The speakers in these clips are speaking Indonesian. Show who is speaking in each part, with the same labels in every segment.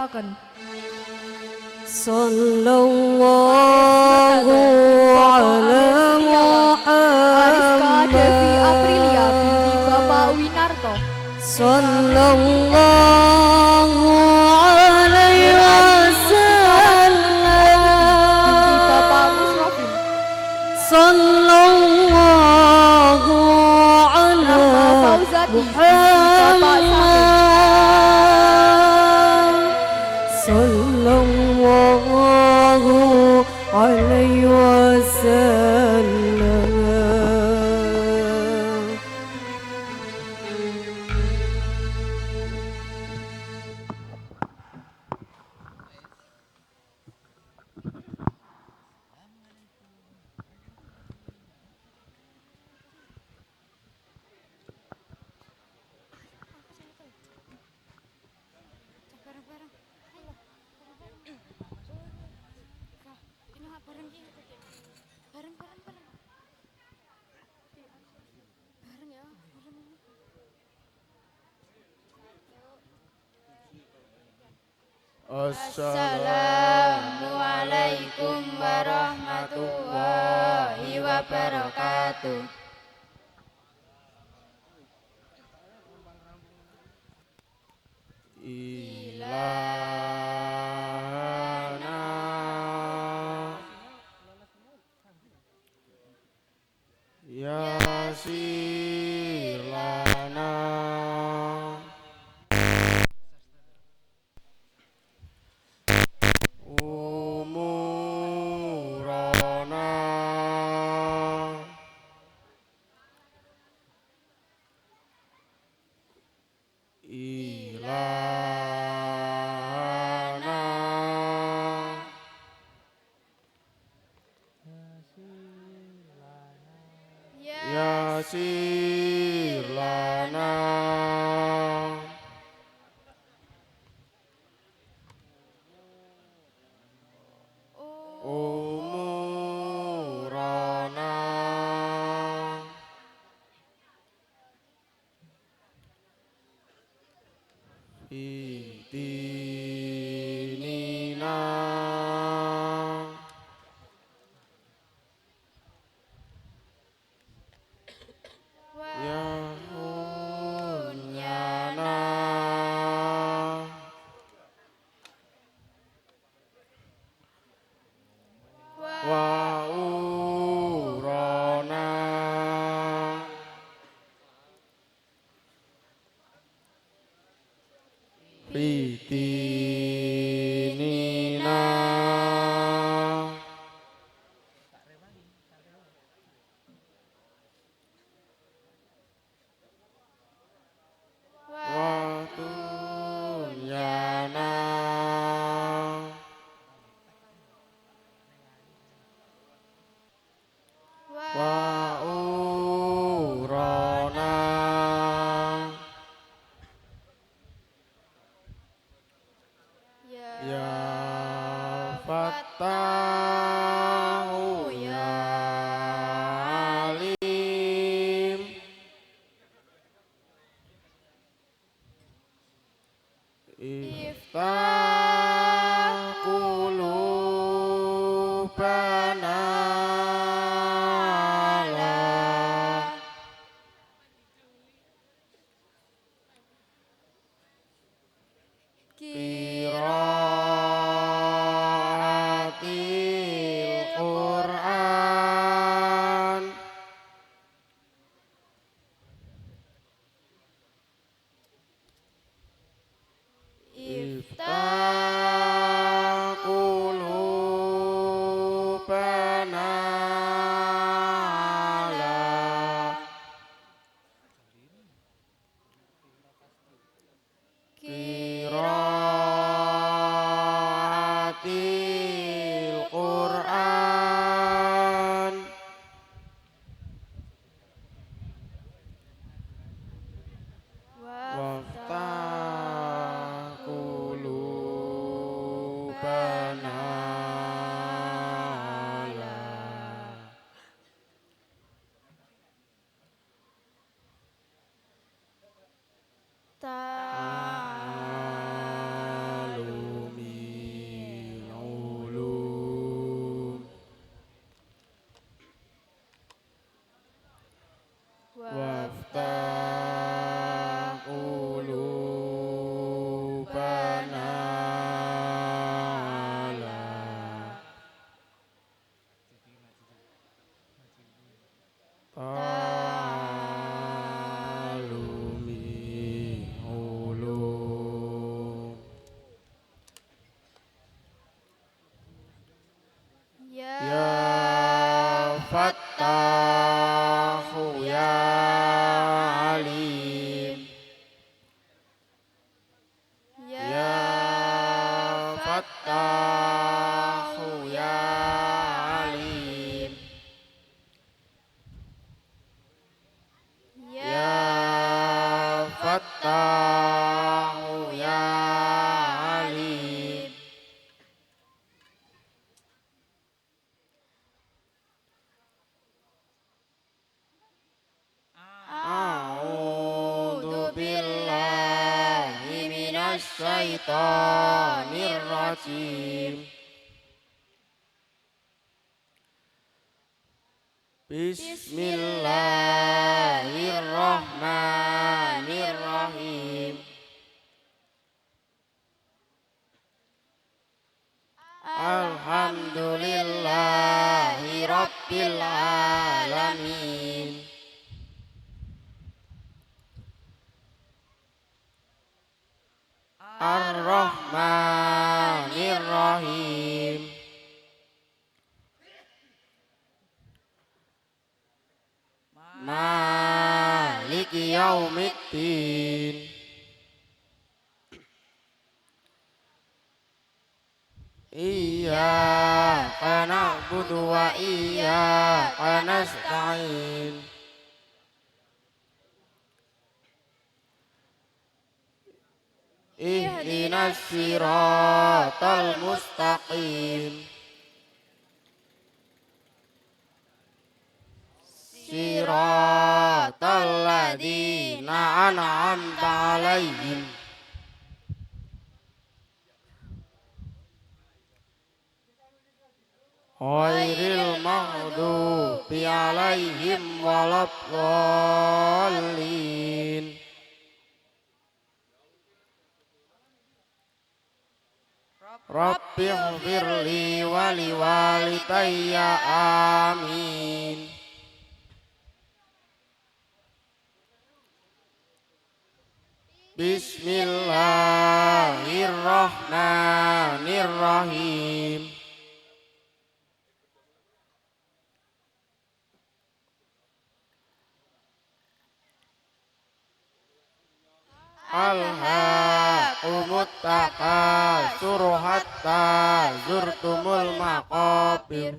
Speaker 1: akan
Speaker 2: Sallallahu ala
Speaker 1: Ariska Devi Aprilia
Speaker 2: Muhammad
Speaker 1: binti Bapak Winarto.
Speaker 2: Sallallahu alaihi
Speaker 1: binti Bapak
Speaker 2: wasallam
Speaker 1: Musrofin.
Speaker 2: Sallallahu ala
Speaker 1: Fauzati binti Bapak Samin.
Speaker 2: Muhammad Sallallahu alaihi wasallam.
Speaker 3: Assalamualaikum warahmatullahi wabarakatuh. Ilana Yasir lana umurana ilana Yasir lana umurana Fitinina Yahunyana Wa urana Fitinina Wa tunyana Wa urana Ya Fattahu Ya Alim Iftah qulubana ala qiraatil Qur'an Iftah qulubana ala qiraatil Qur'an Waftah qulubana ala
Speaker 1: Ta
Speaker 3: syaitonir rajim. Bismillahirrahmanirrahim. Alhamdulillahi rabbil alamin. Ar-Rahmanir-Rahim. Maliki yaumiddin. Iyyaka na'budu wa iyyaka nasta'in. Ihdinas siratal mustaqim. Siratal ladzina an'amta 'alaihim. Ghairil maghdubi 'alaihim waladdallin. Rabbighfirli wa liwalidayya amin. Bismillahirrahmanirrahim. Alhaakumut takatsur hatta zurtumul maqabir.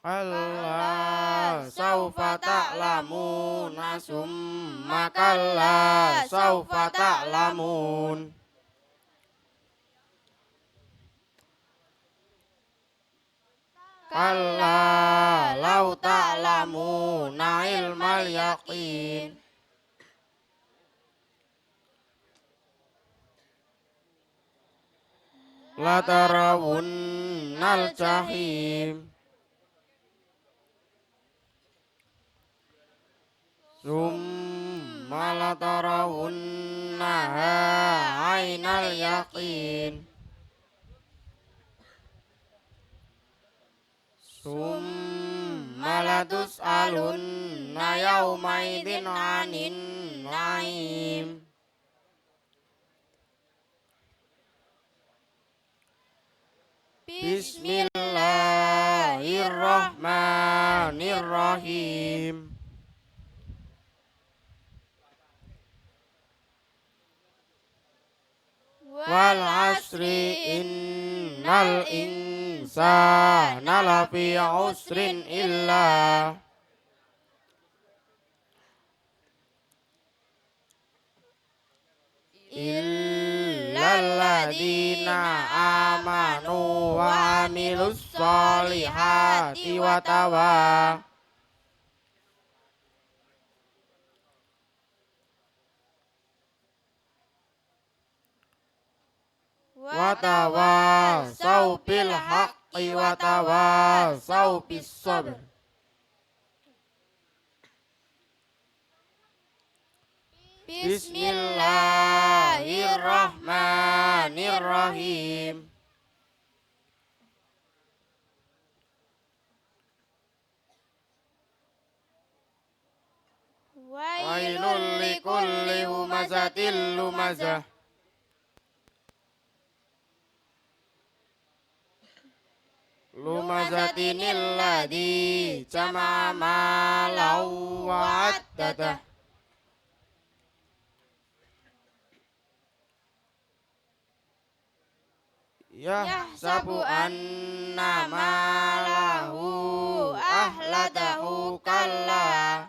Speaker 3: Kalla saufa ta'lamuna summa kalla saufa ta'lamun. Kalla lau ta'lamuna ilmal yaqin. La tarawunnal jahim. Summa la tarawunnaha ainal yaqin. Summa la tus'alunna yawmaidin 'anin na'im. Bismillahirrahmanirrahim. Wal 'asri innal insana lafi usrin illa illalladzina amanu wa 'amilus sholihati wa tawasau bil haqqi wa tawasau bis sabr. Bismillahirrahmanirrahim. Wailul likulli humazatil lumazah. Lumazatinil ladzi jama'a malan wa 'addadah. Yahsabu anna malahu ahladahu kalla.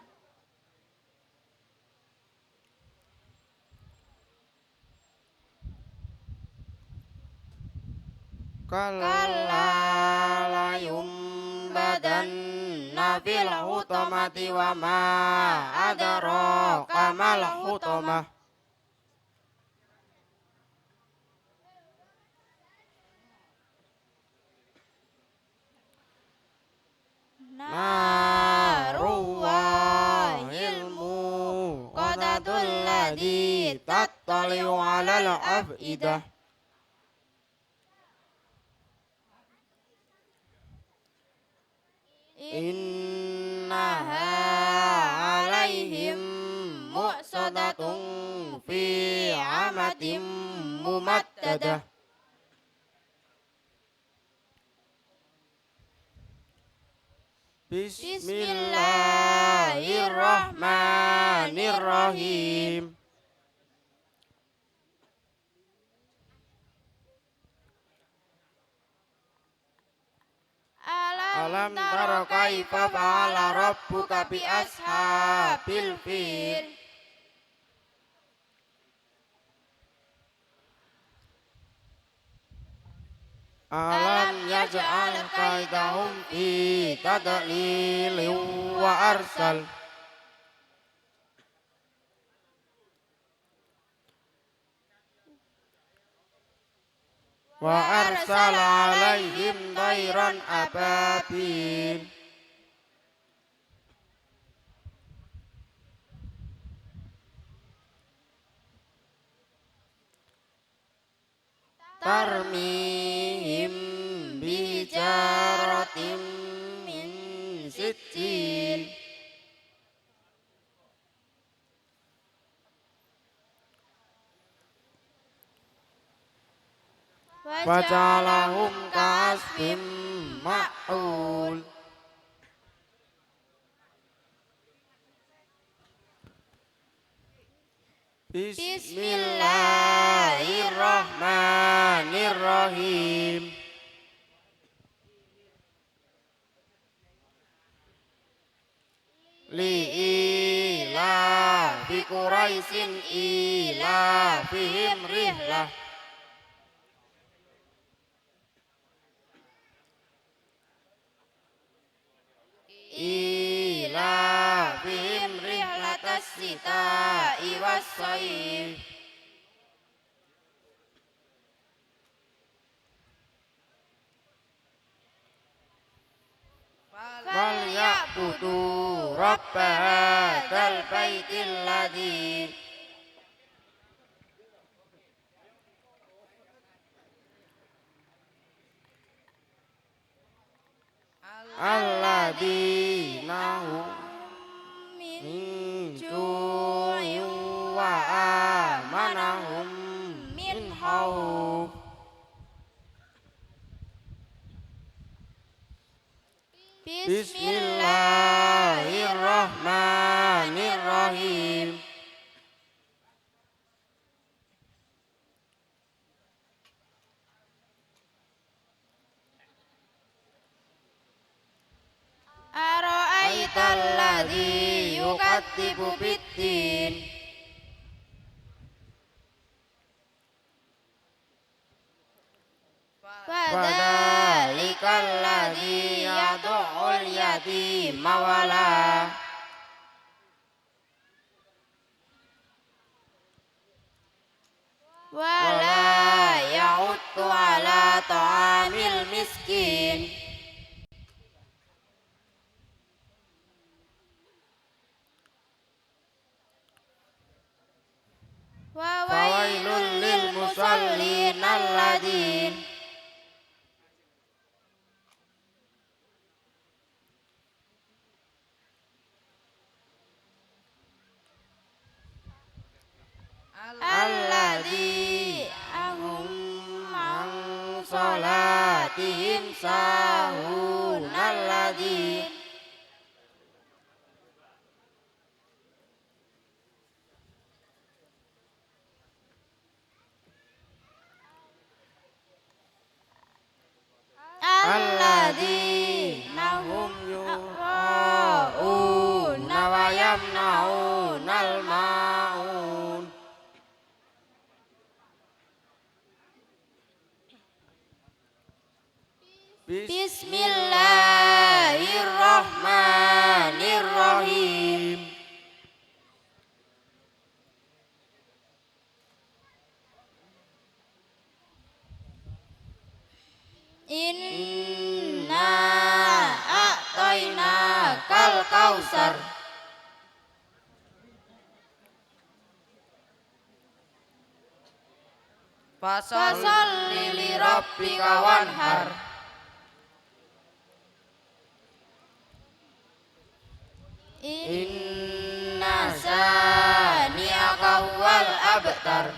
Speaker 3: Kalla la yumbadanna fil hutamati wa ma adraka mal hutamah. Narullahil muqadatul ladzi tattali'u 'alal afidah. Innaha 'alaihim mu'sadatun fi 'amatin mumaddadah. Bismillahirrahmanirrahim. Alam tara kaifa fa'ala rabbuka bi ashabil fil. Alam yaj'al kaidahum fi tadlilin wa arsal. Wa arsala 'alaihim tayran ababil. Tarmihim bijaratin min sijil. Waja'alahum ka'asfin ma'ul. Bismillahirrahmanirrahim. Li'ilafi Quraisyin ilafihim rihlah. Ilafihim rihlatas sita'i was-sayf. Falyabudu rabba hadzal baitil ladzi alladzina hum min ju'in wa amanahum min khauf. Bismillahirrahmanirrahim. Ara'aital ladzi yukadzibu biddin. Fadzalikal ladzi yad'ul yatima wala ya'uddu ala ta'amil miskin. Fawailul lil musallin alladzin hum an salatihim sahun alladzin alladzina hum yura'una wa yamna'unal ma'un. Bismillahirrahmanirrahim. Inna a'tainakal kausar. Fasalli li rabbika wanhar. Inna sani'aka wal abtar.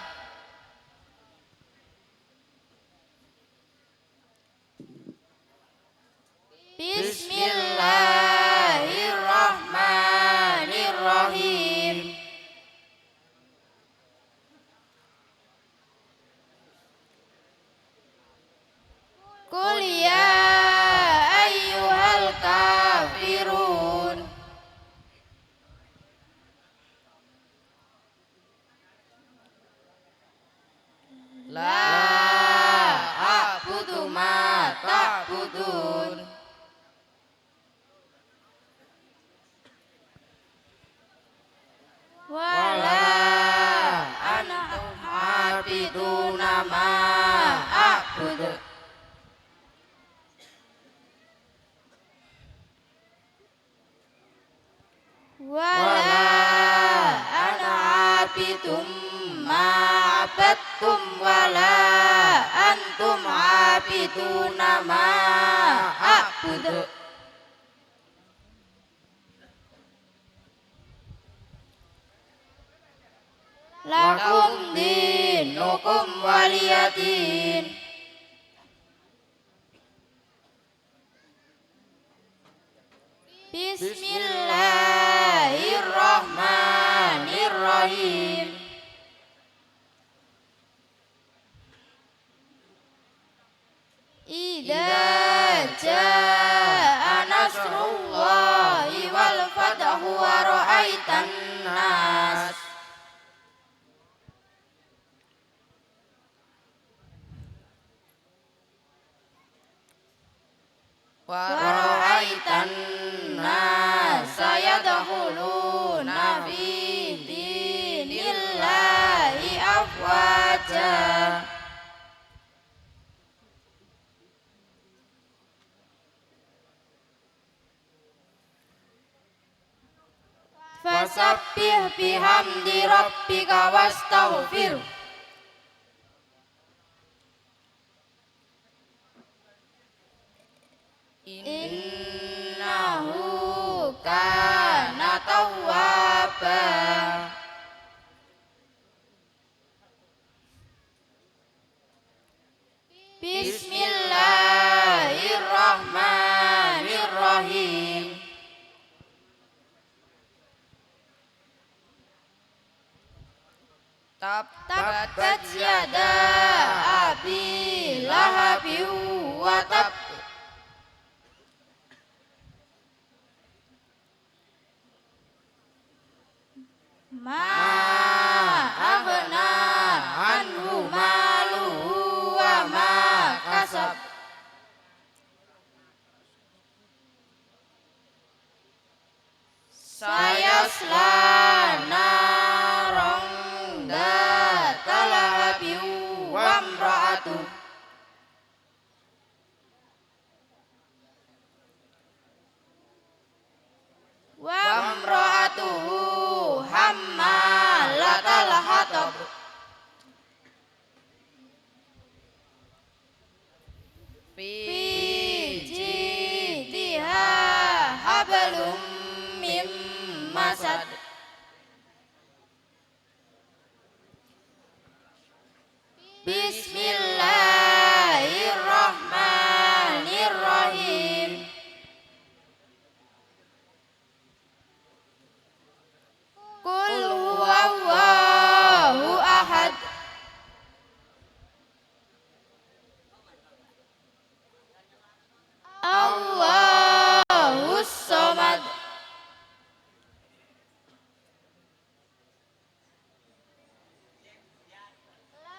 Speaker 3: Bismillahirrahmanirrahim. Qul ya ayyuhal kafirun. La a'budu ma ta'budun. Wala ana abiduna ma a'budu. Wala ana abidum ma abattum. Wala antum abiduna ma a'budu. Lakum dinukum waliyadin. Bismillahirrahmanirrahim. Idza jaa nasrullahi wal fathu wa ra'aitan nas wa ra'aitan nasa yadkhuluna fi dinillahi afwaja. Fasabbih bihamdi rabbika wastaghfir. Innahu kana tawwaba. Bismillahirrahmanirrahim. Tabbat yada abi lahabin wa tab. Ma aghna anhu maluhu wa ma kasab. Sayasla naran data lahabin wa imra'atuh hammalatal hatab. Fi jidha hablum mim masad. Bismillahirrahmanirrahim. Qul huwallahu ahad. Allahus samad.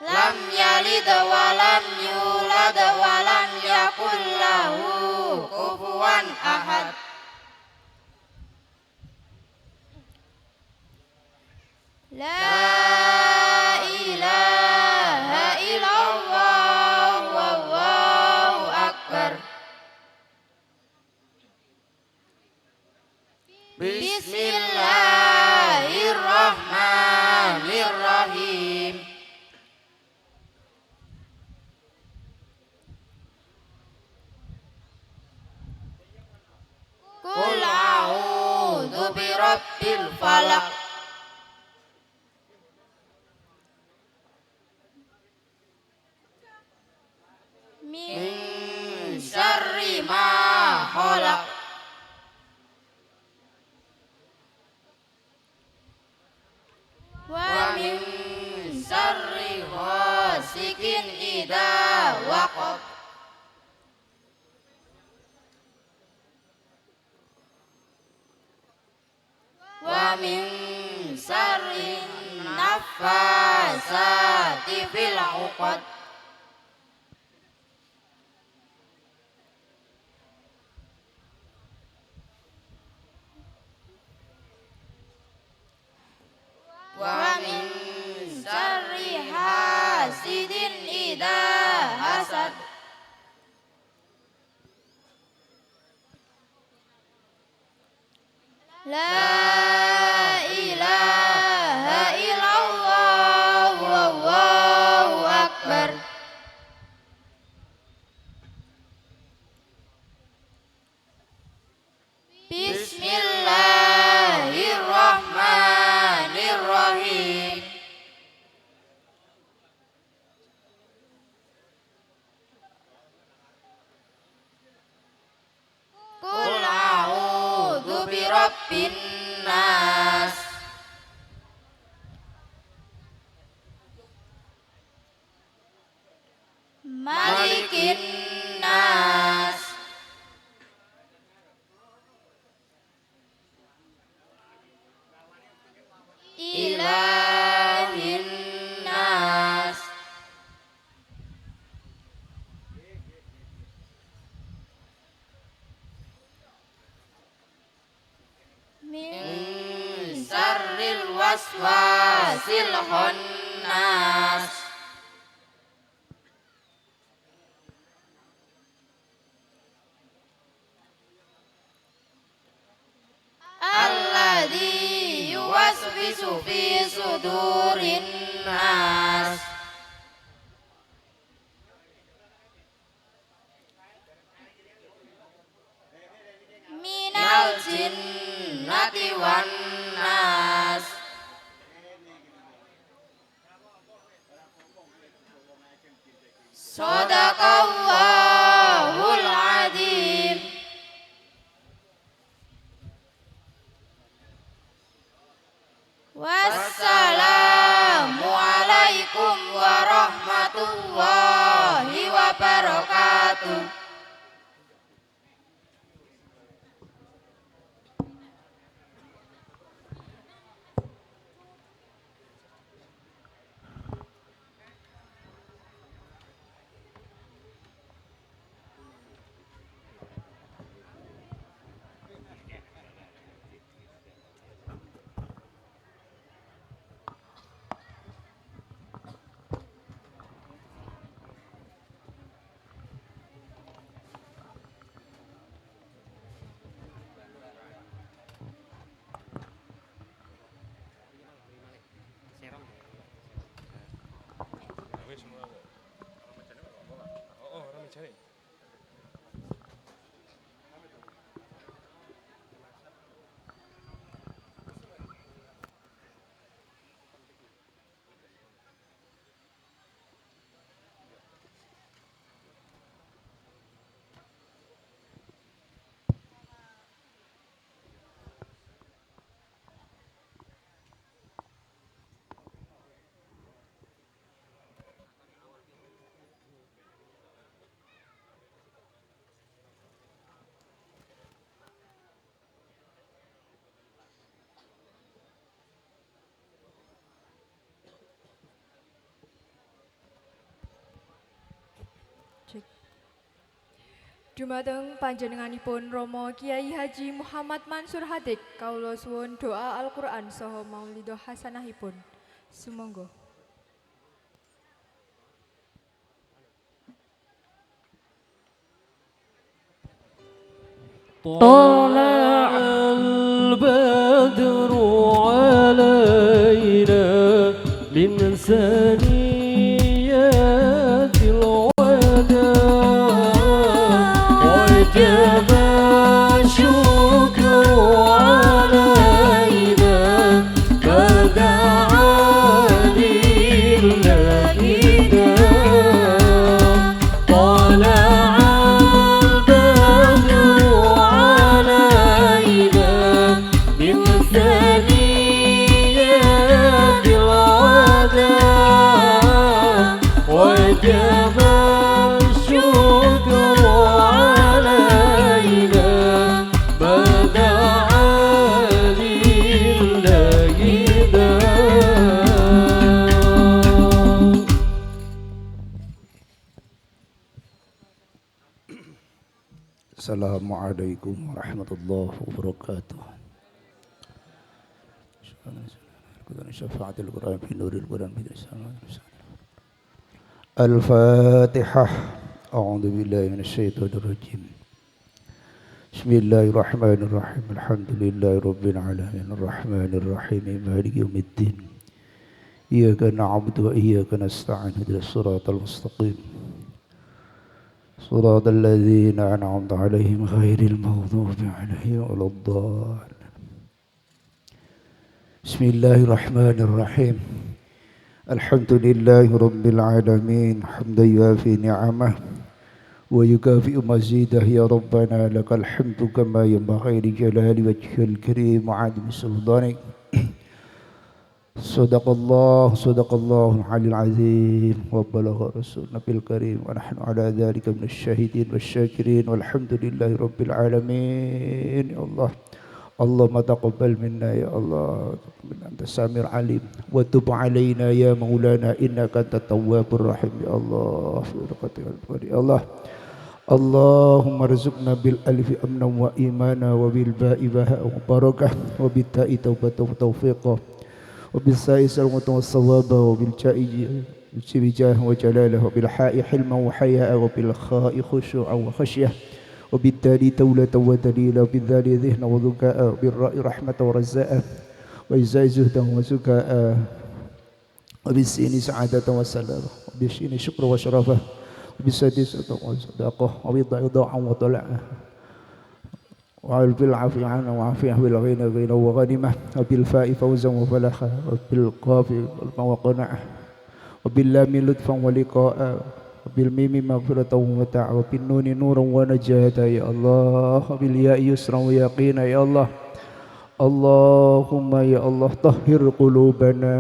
Speaker 3: Lam yalid wa lam yulad wa lam yakul lahu kufuwan ahad. La ilaha illallah wallahu akbar. khalaq. Wa min syarri ghasikin idza waqab. Wa min syarri naffasati fil 'uqad. Wa min syarri hasidin idza hasad. La ilaha illallah wallahu akbar. Bismillahirrahmanirrahim. Qul a'udzu birabbin nas. Malikin nas. Ilahin nas. Min syarril waswasil khannas. Alladzi yuwaswisu fi sudurin nas. Minal jinnati wan nas. Shadaqallahul adzim. Wassalamu alaikum warahmatullahi wabarakatuh.
Speaker 1: Dumateng panjenenganipun Rama Kiai Haji Muhammad Mansur Hadik kawula suwun doa Al-Qur'an saha maulidah hasanahipun. Sumangga.
Speaker 2: طلع البدر علينا من ثنيات الوداع وجب الشكر علينا فدعا لله طلع البدر وجب الشكر علينا بدعا لله
Speaker 4: Assalamualaikum warahmatullahi wabarakatuh. Syafaatul Quran fi nuril Quran bi Al-Fatihah. A'udzu billahi minasyaitonir rajim. Bismillahirrahmanirrahim. Alhamdulillahirabbil alamin arrahmanir rahim maliki yaumiddin. Iyyaka na'budu wa iyyaka nasta'in ihdinas siratal mustaqim. صراط الذين أنعمت عليهم غير المغضوب عليهم ولا الضالين. بسم الله الرحمن الرحيم. الحمد لله رب العالمين حمدا يوافي نعمه ويكافئ مزيده يا ربنا لك الحمد كما ينبغي لجلال وجهك الكريم وعظيم سلطانك. صدق الله العلي العظيم وبلغ رسولنا بالكريم ونحن على ذلك من الشاهدين والشاكرين والحمد لله رب العالمين. يا الله اللهم تقبل منا يا الله أنت السميع العليم وتب علينا يا مولانا إنك أنت التواب الرحيم. يا الله يا الله اللهم ارزقنا بالألف أمنا وإيمانا وبالباء بهاء وبركة وبالتاء توبة وتوفيقا وبالساء سلمة والصواب وبالجاء بجاه وجلاله وبالحاء حلما وحياء وبالخاء خشوعا وخشية وبالتالي تولة ودليلا وبالذال ذهنا وذكاء وبالراء رحمة ورزاء وبالزاء زهدا وزكاء وبالسين سعادة وسلامة وبالشين شكر وشرفة وبالساد صدقة وبالضاء ضاعا وطلعة وبالعافية عنا وعافية بالغنى غنى وغنمة وبالفاء فوزا وفلاحا وبالقاف وقناعة وباللام لطفا ولقاء وبالميم مغفرة ومتاع وبالنون نورا ونجاة يا الله وبالياء يسرا ويقينا يا الله. اللهم يا الله طهر قلوبنا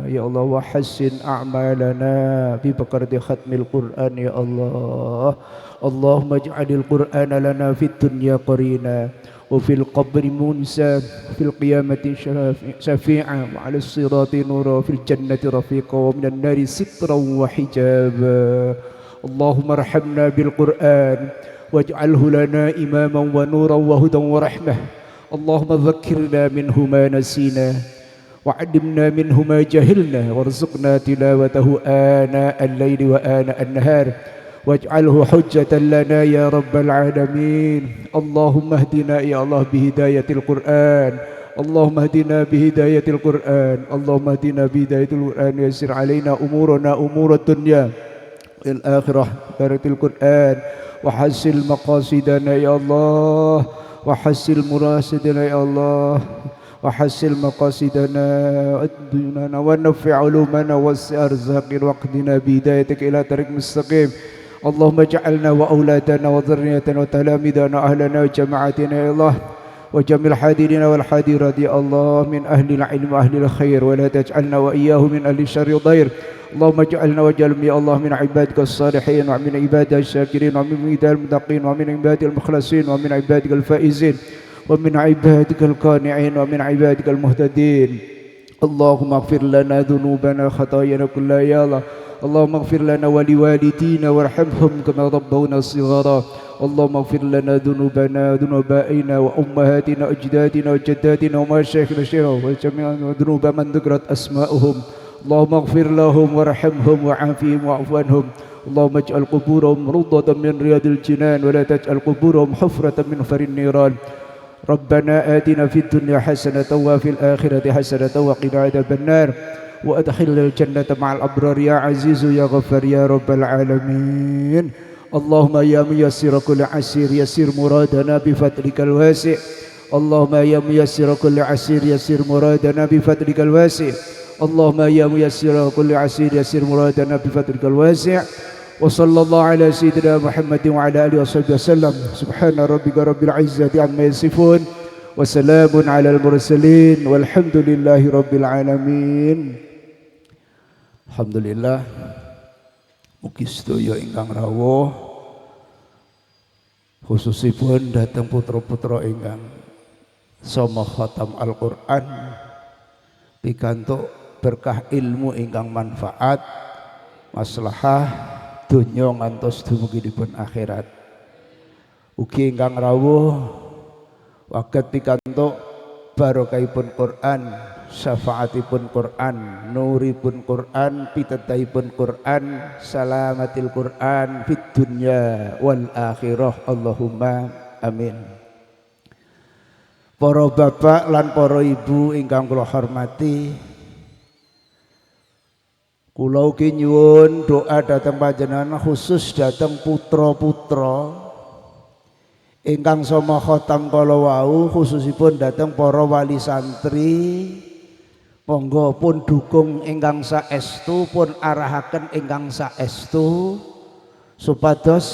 Speaker 4: يا الله وحسن أعمالنا ببركة ختم القرآن يا الله. اللهم اجعل القرآن لنا في الدنيا قرينا وفي القبر منسى في القيامة شفيعا وعلى الصراط نورا وفي الجنة رفيقا ومن النار سترا وحجابا. اللهم ارحمنا بالقرآن واجعله لنا إماما ونورا وهدى ورحمة. اللهم ذكرنا منه ما نسينا وعلمنا منه ما جهلنا وارزقنا تلاوته آناء الليل وآناء النهار واجعله حجة لنا يا رب العالمين. اللهم اهدنا يا الله بهداية القرآن. اللهم اهدنا بهداية القرآن. اللهم اهدنا بهداية القرآن ويسر علينا أمورنا أمور الدنيا والآخرة بارك القرآن وحسن مقاصدنا يا الله وحسن مراسدنا يا الله وحسن مقاصدنا وديننا ونفع علومنا وسع أرزاقنا واقضنا بهدايتك إلى طريق مستقيم. اللهم اجعلنا وأولادنا وذريتنا وتلاميذنا أهلنا وجماعتنا يا الله وجميع الحاضرين والحاضرات يا الله من أهل العلم وأهل الخير ولا تجعلنا وإياه من أهل الشر والضير. اللهم اجعلنا واجعلهم يا الله من عبادك الصالحين ومن عبادك الشاكرين ومن عبادك المتقين ومن عبادك المخلصين ومن عبادك الفائزين ومن عبادك القانعين ومن عبادك المهتدين. اللهم اغفر لنا ذنوبنا خطايانا كلها يا الله. اللهم اغفر لنا ولوالدينا وارحمهم كما ربونا صغارا. اللهم اغفر لنا ذنوبنا ذنوب آبائنا وأمهاتنا وأجدادنا وجداتنا ومشايخنا وجميع ذنوب من ذكرت أسماؤهم. اللهم اغفر لهم وارحمهم وعافهم واعف عنهم. اللهم اجعل قبورهم روضة من رياض الجنان ولا تجعل قبورهم حفرة من فر النيران. ربنا آتنا في الدنيا حسنة وفي الآخرة حسنة وقنا عذاب النار وأدخلنا الجنة مع الأبرار يا عزيز يا غفار يا رب العالمين. اللهم يا ميسر كل عسير يسير مرادنا بفضلك الواسع. اللهم يا ميسر كل عسير يسير مرادنا بفضلك الواسع. اللهم يا ميسر كل عسير يسير مرادنا بفضلك الواسع. وصلى الله على سيدنا محمد وعلى آله وصحبه وسلم. سبحان ربك رب العزة عما يصفون وسلام على المرسلين والحمد لله رب العالمين. Alhamdulillah, Mugi sedaya ingkang rawuh khususipun dhateng putra-putra ingkang sama khatam Al-Qur'an pikantuk berkah ilmu ingkang manfaat maslahah donya ngantos dumugipun akhirat. Ugi ingkang rawuh waget pikantuk barokahipun Quran, syafaatipun Quran, nuripun Quran, pitedahipun Quran, salamatil Quran fid dunya wal akhirah. Allahumma amin. Para bapak lan para ibu ingkang kula hormati, kula ugi nyuwun doa dhateng panjenengan khusus dhateng putra-putra ingkang sama khatam kala wau, khususipun dhateng para wali santri. Monggo pun dukung ingkang saestu, pun arahaken ingkang saestu supados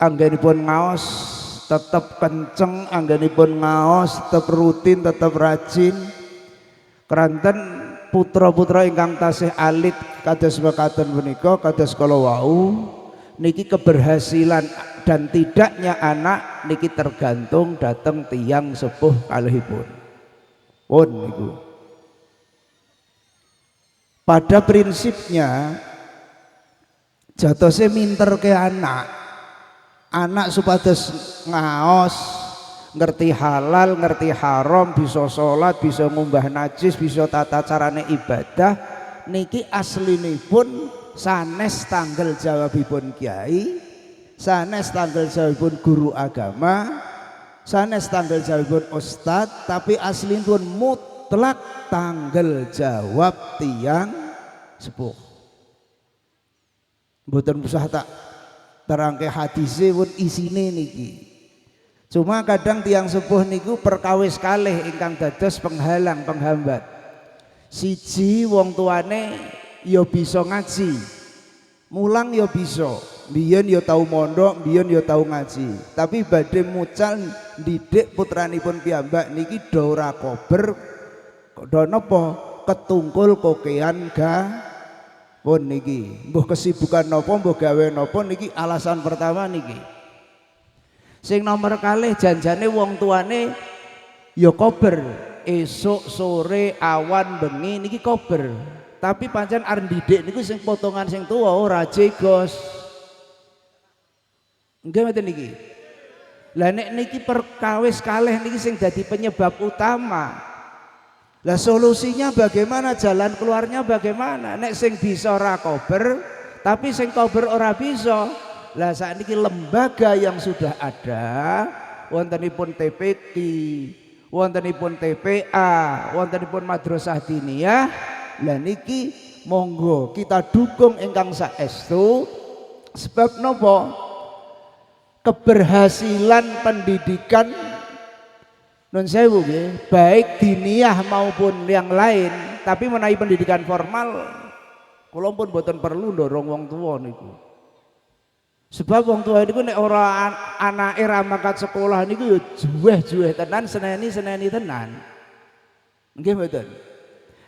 Speaker 4: anggenipun ngaos tetep kenceng, anggenipun ngaos tetep rutin, tetep rajin. Keranten putra-putra ingkang tasih alit kados mekaten menika kados kala wau niki keberhasilan dan tidaknya anak niki tergantung dateng tiyang sepuh kalihipun. Pun niku. Pada prinsipnya jatose minter ke anak supados ngaos, ngerti halal, ngerti haram, bisa sholat, bisa ngumbah najis, bisa tata carane ibadah, niki aslinipun sanes tanggal jawabipun kiai, sanes tanggal jawabipun guru agama, sanes tanggal jawabipun ustad, tapi aslinipun mutlak tanggal jawab tiyang sepuh. Mboten usah tak terangke hadise pun isine niki. Cuma kadang tiang sepuh niku perkawis kalih ingkang dados penghalang penghambat. Siji wong tuane ya bisa ngaji, mulang ya bisa, biyen ya tau mondok, biyen ya tau ngaji, tapi badhe mucal didik putranipun piyambak niki do ora kober, do napa ketungkul kokean pun niki. Mbuh kesibukan napa, mbuh gawe napa niki alasan pertama niki. Sing nomor kalih janjane wong tuane ya kober, esuk sore awan bengi niki kober. Tapi pancen arep didik niku sing potongan sing tuwa ora jegos. Nggih mboten niki. Lah nek niki perkawis kalih niki sing dadi penyebab utama. Lah solusinya bagaimana, jalan keluarnya bagaimana? Nek sing bisa ora kober, tapi sing kober ora bisa. Lah sakniki lembaga yang sudah ada, wontenipun TPQ, wontenipun TPA, wontenipun madrasah diniyah. Lah niki monggo kita dukung ingkang saestu. Sebab napa? Keberhasilan pendidikan nun sewu nggih, baik diniyah maupun yang lain, tapi menawi pendidikan formal kula pun boten perlu ndorong wong tuwa niku. Sebab wong tua niku nek ora anake ra mangkat sekolah niku ya juweh-juweh tenan, seneni-seneni tenan. Nggih mboten.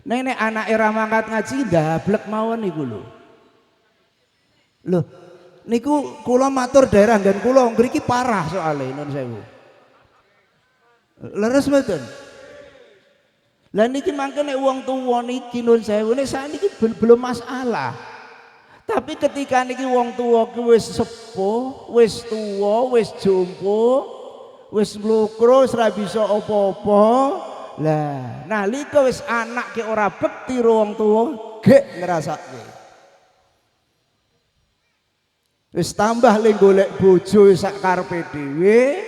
Speaker 4: Nek anake ra mangkat ngaji ndablek mawon niku lho. Lho, niku kula matur daerah nggen kula mriki parah soalé nun sewu. Leres mboten? Lah niki mangke nek wong tuwa niki nun sewu nek sakniki belum masalah. Tapi ketika niki wong tuwa ki wis sepuh, wis tuwa, wis jompo, wis mlukro, wis ra bisa apa-apa. Lah, nalika wis anak ki ora bekti karo wong tuwa, gek ngrasake. Wis tambah le golek bojo sak karepe dhewe,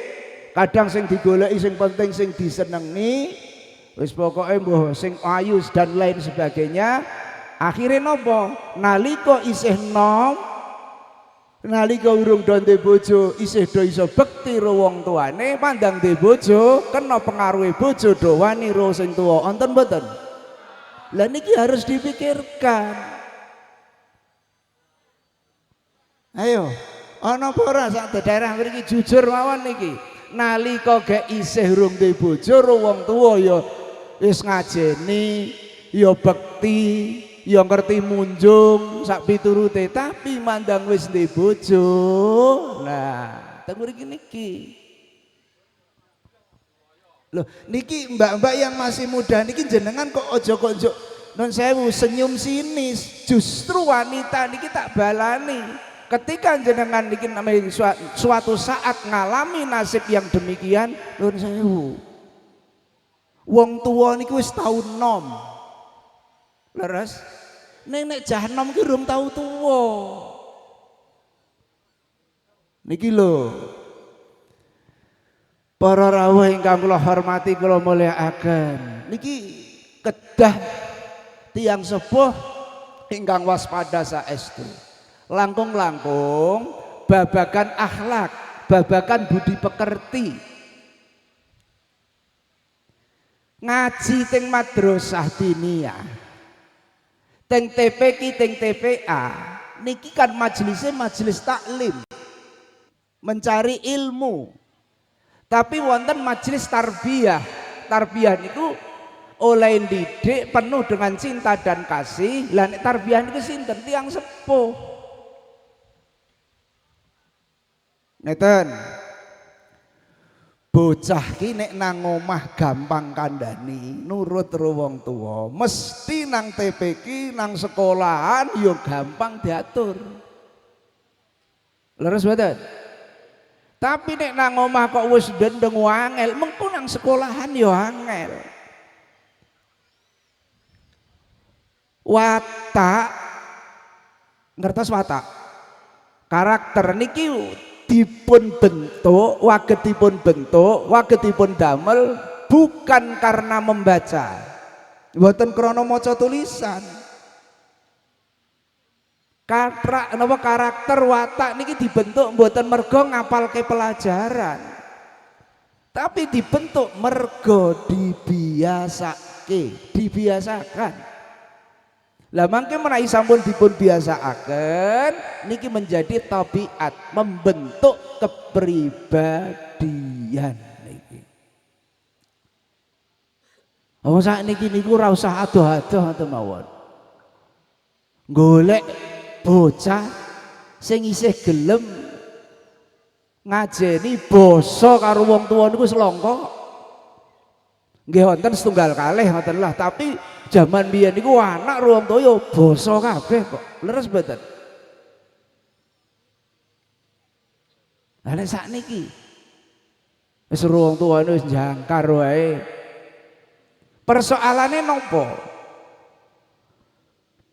Speaker 4: kadang sing digoleki sing penting sing disenengi, wis pokoke mbuh sing ayu dan lain sebagainya. Akhirnya nopo? Nalika isih nom, nalika urung do ndek bojo, isih do iso bekti karo wong tuane, pandang ndek bojo, kena pengaruhe bojo do wani karo sing tuwa. Wonten mboten? Lah niki harus dipikirkan. Ayo, ana apa ora sak daerah mriki jujur mawon niki. Nalika gek isih urung ndek bojo karo wong tuwa ya wis ngajeni, ya bekti, ya ngerti munjung sak piturute tapi mandang wis ndek bojo. Nah, teng mriki niki. Loh, niki mbak-mbak yang masih muda niki jenengan kok ojo non sewu senyum sinis. Justru wanita niki tak balani. Ketika jenengan niki namanya suatu saat ngalami nasib yang demikian, non sewu. Wong tua niku wis tau nom. Leres? Nek jahanam ki urung tau tuwa. Niki lho. Para rawuh ingkang kula hormati kula mulyakaken. Niki kedah tiyang sepuh ingkang waspada saestu. Langkung-langkung babagan akhlak, babagan budi pekerti. Ngaji teng madrasah diniyah. Teng TPQ, teng TPA, niki kan majelisnya majelis taklim. Mencari ilmu. Tapi wonten majelis tarbiyah. Tarbiyah niku oleh didik penuh dengan cinta dan kasih. Lah nek tarbiyah niku sinten tiyang sepuh. Ngeten. Bocah ki nek nang omah gampang kandhani, nurut karo wong tuwa. Mesti nang TPQ, nang sekolahan yo gampang diatur. Leres mboten? Tapi nek nang omah kok wis dendeng wangel, mengko nang sekolahan yo angel. Watak ngertos watak. Karakter niki dipun bentuk, wagetipun damel bukan karena membaca. Mboten krana maca tulisan. Karakter watak niki dibentuk mboten mergo ngapalke pelajaran. Tapi dibentuk mergo dibiasakan. Lah mangke menawi sampun dipun biasaaken niki menjadi tabiat, membentuk kepribadian niki. Wong sakniki niku ora usah adoh-adoh ngoten mawon. Golek bocah sing isih gelem ngajeni basa karo wong tuwa niku selangka. Nggih wonten setunggal kalih ngoten lah, tapi jaman biyen niku anak wong tuwa ya basa kabeh kok. Leres mboten? Lah nek sakniki wis wong tuwane wis jangkar wae. Persoalane nopo?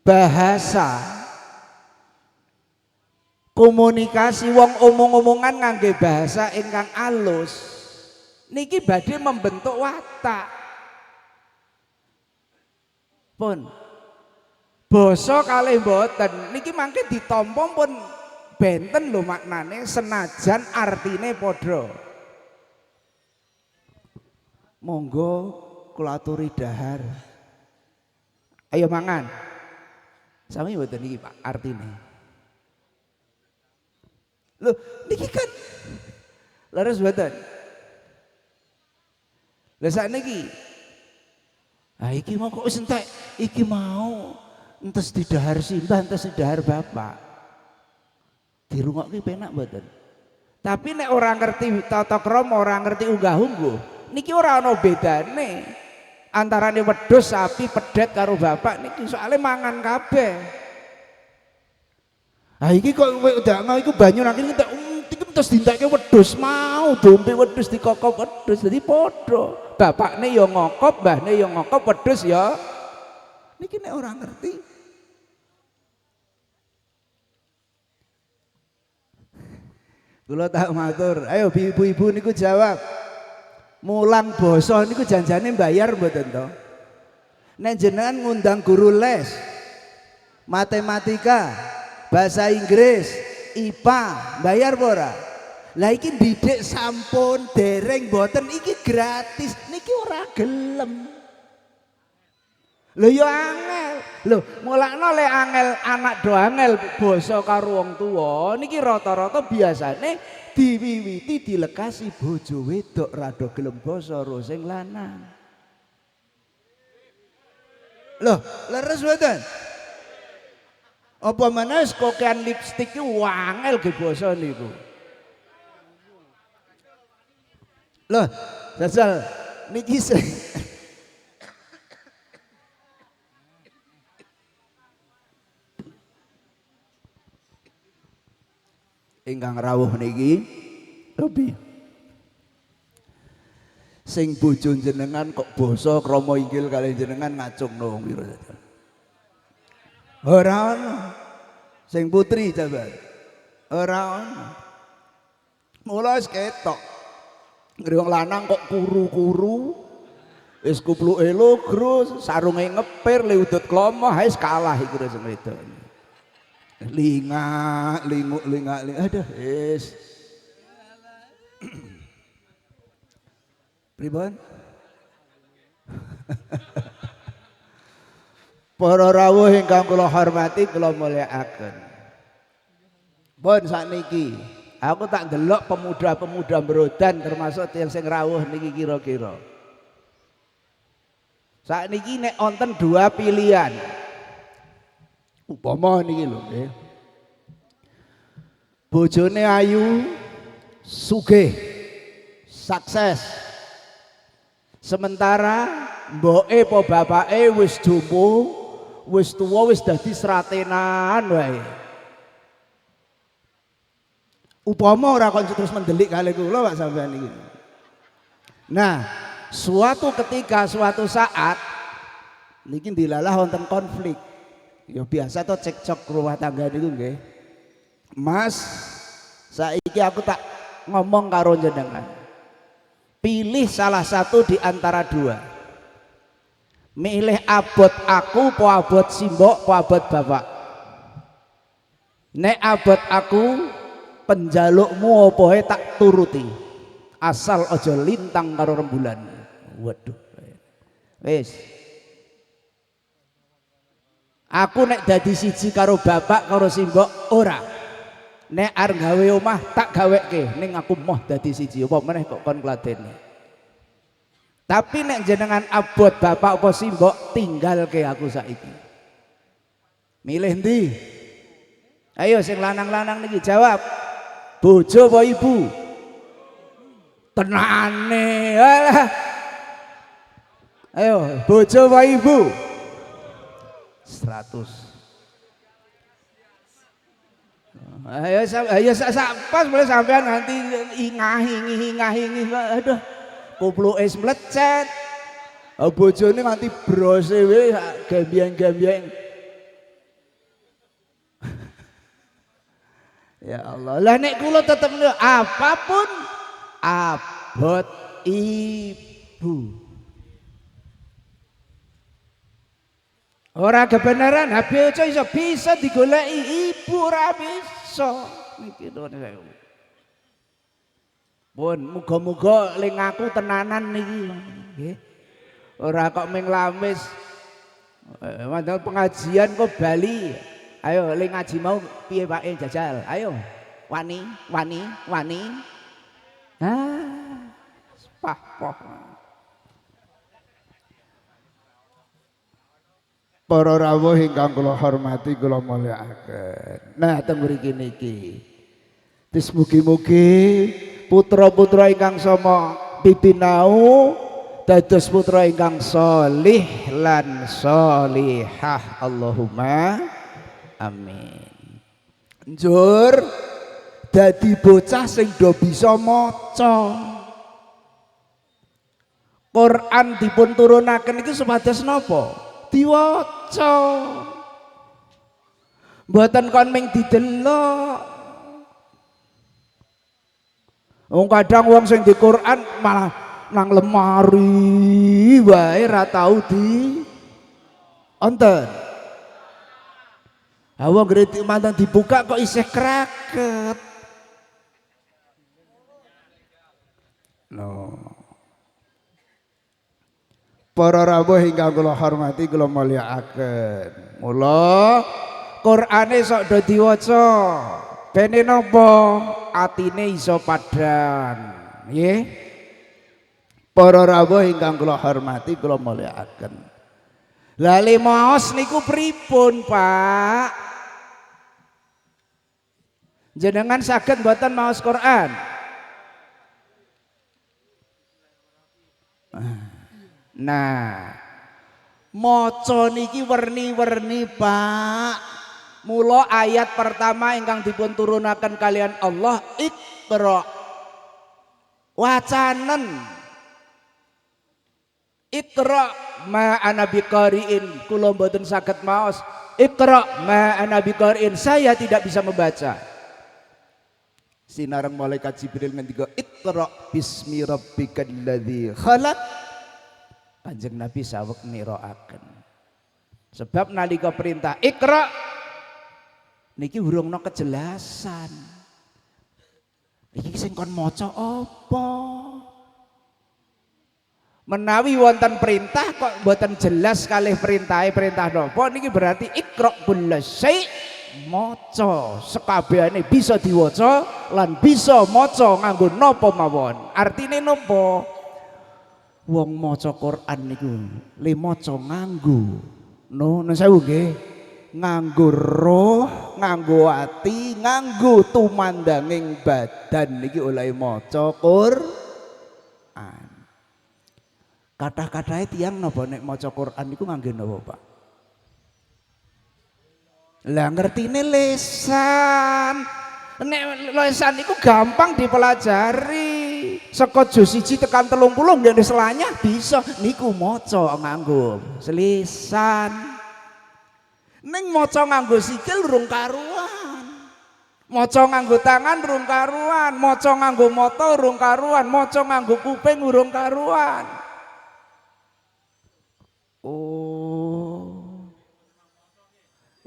Speaker 4: Bahasa komunikasi wong omong-omongan ngangge bahasa ingkang alus niki badhe membentuk watak. Pun basa kalih mboten niki mangke ditampa pun benten lho maknane senajan artine padha. Monggo kula aturi dahar. Ayo mangan. Sami mboten niki Pak artine. Loh, niki kan leres mboten? Lah sakniki. Ah iki mau kok wis entek, iki mau entes didahar simbah, entes didahar bapak. Dirungokke penak mboten? Tapi nek ora ngerti tata krama, ora ngerti unggah-ungguh, niki ora ana bedane antarane wedhus, sapi, pedhet karo bapak niki soalnya mangan kabeh. Ah iki kok udah ngau iku banyu nang kene terus dintekke wedhus mau dompe wedhus dikokop wedhus dadi padha. Bapakne ya ngokop, mbahne ya ngokop, wedhus ya. Niki nek ora ngerti. Kula tak matur, ayo ibu-ibu niku jawab. Mulang basa niku janjane bayar mboten to? Nek jenengan ngundang guru les matematika, bahasa Inggris, IPA, bayar ora? Lah iki didik sampun dereng boten iki gratis, niki ora gelem. Lho ya angel. Lho, mulakno le angel anak do angel basa karo wong tuwa niki rata-rata biasane diwiwiti dilekasi bojo wedok rada gelem basa karo sing lanang. Loh, leres mboten? Apa meneh kokean lipstik ki wangel ge basa niku. Loh, jajal niki ingkang rawuh niki Robi. Sing bojo jenengan kok basa krama inggil kali jenengan ngacungno pira jajal. Ora ono. Sing putri jabar. Ora ono. Mula wis ketok. Wong lanang kok kuru-kuru. Wis kupluke logro, sarunge ngepir, liudut klomo, wis kalah iku sing wedok. Lingak. Aduh, wis. Pripun? Para rawuh ingkang kula hormati kula mulyakaken. Pun sakniki aku tak ndelok pemuda-pemuda Brodan termasuk yang sing rawuh niki kira-kira. Sakniki nek wonten dua pilihan. Upama niki lho nggih. Bojone ayu, sugih, sukses. Sementara mboke apa bapake wis jompo, wis tuwa, wis dadi seratenan wae. Upama ora kon terus mendelik kali kula Pak sampean iki. Nah, suatu ketika, suatu saat niki dilalah wonten konflik. Ya biasa to cekcok rumah tangga niku nggih. Mas, saiki aku tak ngomong karo jenengan. Pilih salah satu di antara dua. Milih abot aku, po abot simbok, po abot bapak. Nek abot aku, penjalukmu opoe tak turuti. Asal ojo lintang karo rembulan. Waduh. Wis. Aku nek dadi siji karo bapak karo simbok ora. Nek arep gawe omah tak gaweke ning aku moh dadi siji apa meneh kok kon kladeni. Tapi nek jenengan abot bapak apa simbok tinggalke aku saiki. Milih ndi? Ayo sing lanang-lanang niki jawab. Bojo apa ibu? Tenane. Ayo, bojo apa ibu? 100. Ayo pas boleh sampean nanti ingahi. Aduh, kupluke mlecet. Bojone nganti brose we gambiang-gambiang. Ya Allah. Lah nek kula tetep apapun abot ibu. Ora kebenaran HP iso bisa digoleki ibu ora bisa. Niki saya. Pun muga-muga ling aku tenanan niki nggih. Ora kok ming lamis. Mandang pengajian kok Bali. Ayo ling ngaji mau piye Pak jajal. Ayo. Wani. Poh. Para rawuh ingkang kula hormati kula mulyakaken. Nah, teng mriki niki. Wis mugi-mugi putra-putra ingkang sama pipinau dados putra ingkang sholih lan sholihah. Allahumma amin. Njur dadi bocah sing do bisa maca. Quran dipun turunaken iki supados napa? Diwaca. Mboten kon ming didelok. Wong kadang wong sing di Quran malah nang lemari wae ra tau di onten. Wong ngritik mantan dibuka kok isih kraket. No. Para rawuh ingkang kula hormati kula mulyakaken. Mula Qur'ane sok do diwaca. Bene napa? Atine iso padhang. Nggih. Para rawuh ingkang kula hormati kula mulyakaken. Lah lemaos niku pripun, Pak? Jenengan saged mboten maos Quran? Nah, maca niki werni-werni, Pak. Mula ayat pertama ingkang dipun turunaken kalian Allah, Iqra. Wacanen. Iqra ma ana biqariin, kula mboten saged maos. Iqra ma ana biqariin, saya tidak bisa membaca. Sinareng malaikat Jibril ngendika Iqra bismi rabbikal ladzi khalaq. Kanjeng Nabi saweg niraaken. Sebab nalika perintah Iqra niki urungna kejelasan. Iki sing kon maca apa? Menawi wonten perintah kok mboten jelas kalih perintah napa niki berarti Iqra kullasyai, maca sekabehane bisa diwaca lan bisa maca nganggo napa mawon. Artine napa? Wong maca Quran niku le maca nganggo sewu nggih, nganggo roh, nganggo ati, nganggo tumandanging badan niki oleh maca Quran. Kata-katae tiyang napa nek maca Quran niku nganggo napa, Pak? Lah ngertine lisan. Nek lisan niku gampang dipelajari. Saka juz 1 tekan 30 nggih selanya bisa niku maca nganggo lisan. Ning maca nganggo sikil rung karuan. Maca nganggo tangan rung karuan, maca nganggo mata rung karuan, maca nganggo kuping urung karuan. Oh.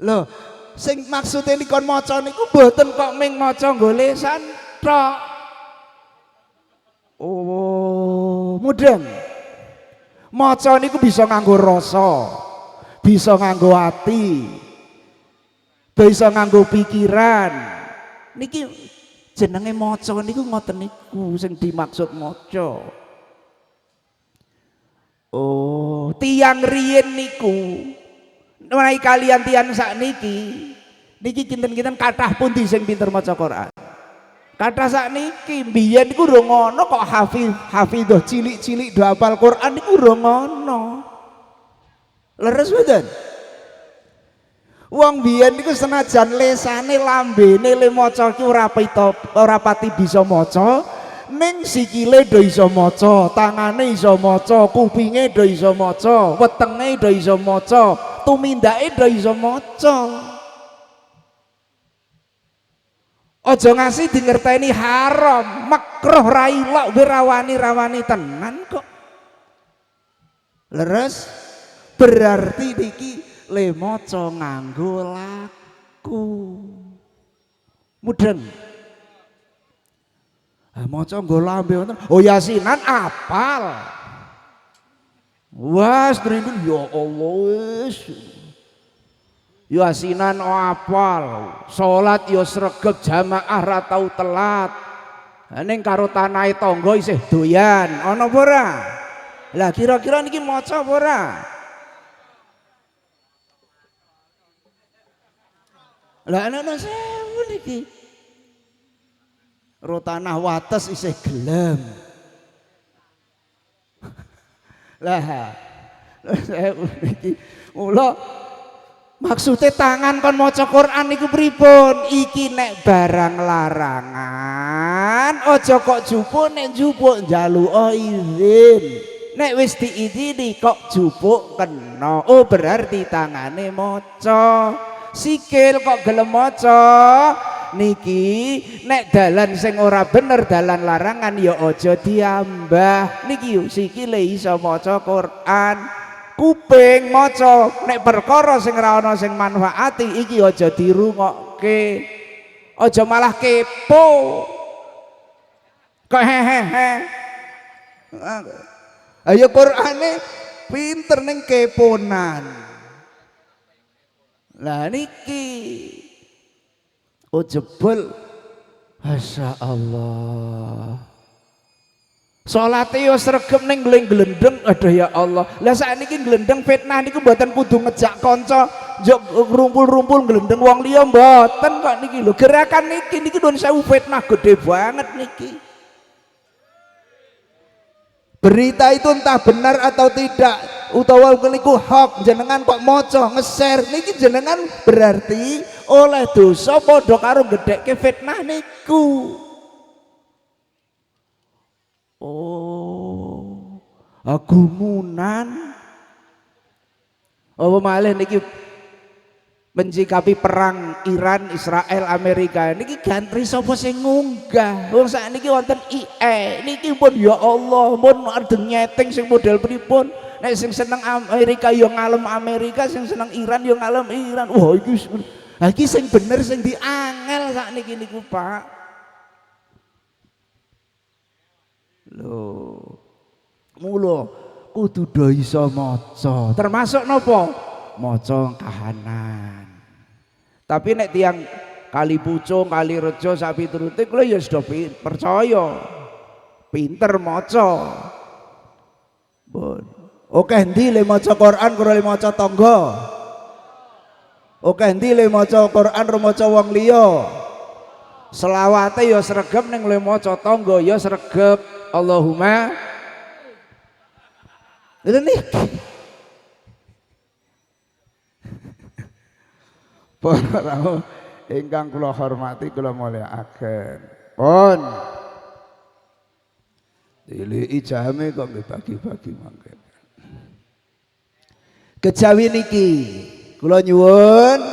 Speaker 4: Loh, sing maksude dikon maca niku mboten kok ming maca nggo lisan tok. Oh, mudeng. Maca niku bisa nganggo rasa, bisa nganggo hati, bisa nganggo pikiran. Niki jenenge maca niku ngoten niku sing dimaksud maca. Oh, tiyang riyin niku menawi kalian tiyang sakniki niki kinten-kinten kathah pundi sing pinter maca Quran. Kathah sakniki mbiyen niku urung ngono kok hafidhah cilik-cilik do hafal Quran niku urung ngono. Leres mboten? Wong biyen niku senajan lesane lambene le maca ki ora pati bisa maca, ning sikile do iso maca, tangane iso maca, kupinge do iso maca, wetenge do iso maca, tumindake do iso maca. Aja ngasih dingerteni haram, makruh ra ilok rawani tenan kok. Leres berarti niki le maca nganggo laku. Mudeng. Maca nggo lambe wonten. Oh yasinan apal. Wes drindu ya Allah wis. Yasinan apal, salat yo sregep jamaah ra tau telat. Ning karo tanahe tangga isih doyan, ana apa ora? Lah kira-kira niki maca apa ora? Lah ana sewu niki. Rotanah wates isih gelem. Lah sewu niki. Mula maksudnya tangan kon maca Quran niku pripun? Iki nek barang larangan aja kok jupuk, nek jupuk njaluka izin. Nek wis diizini kok jupuk kena. Oh berarti tangane maca. Sikil kok gelem maca. Niki nek dalan sing ora bener, dalan larangan ya aja diambah. Niki sikile iso maca Quran. Kuping maca nek perkara sing ra ana sing manfaati iki aja dirungokke, aja malah kepo kok hehehe. Ayo Qur'ane pinter ning keponan. Lah niki jebul Masya Allah. Salate yo sregep ning glendeng, aduh ya Allah. Lah sakniki glendeng fitnah niku mboten kudu ngejak kanca njok rumpul-rumpul nglendeng wong liya mboten kok niki lho. Gerakan niki nuwun sewu fitnah gede banget niki. Berita itu entah benar atau tidak utawa niku hoax jenengan kok maca nge-share niki jenengan berarti oleh dosa padha karo gedhekke fitnah niku. Oh, agumunan apa malih niki mencikapi perang Iran, Israel, Amerika niki gantri sapa sing ngunggah. Wong sakniki wonten IE niki pun ya Allah pun adeng nyeting sing model pripun. Nek sing seneng Amerika ya ngalem Amerika, sing seneng Iran ya ngalem Iran. Wah iki sing bener sing diangel sakniki niku Pak. Lho. Mula kudu do iso maca. Termasuk napa? Maca kahanan. Tapi nek tiang Kali Pucung, Kali Rejo, sapi turute kula ya sudah percaya. Pinter maca. Bon. Oke endi le maca Quran karo le maca tangga? Oke endi le maca Quran karo maca wong liya? Selawate ya sregep ning le maca tangga ya sregep. Allahumma ini para ingkang kula hormati kula mulyakaken. Pun diliki jame kok bagi-bagi mangke. Kejawi niki kula nyuwun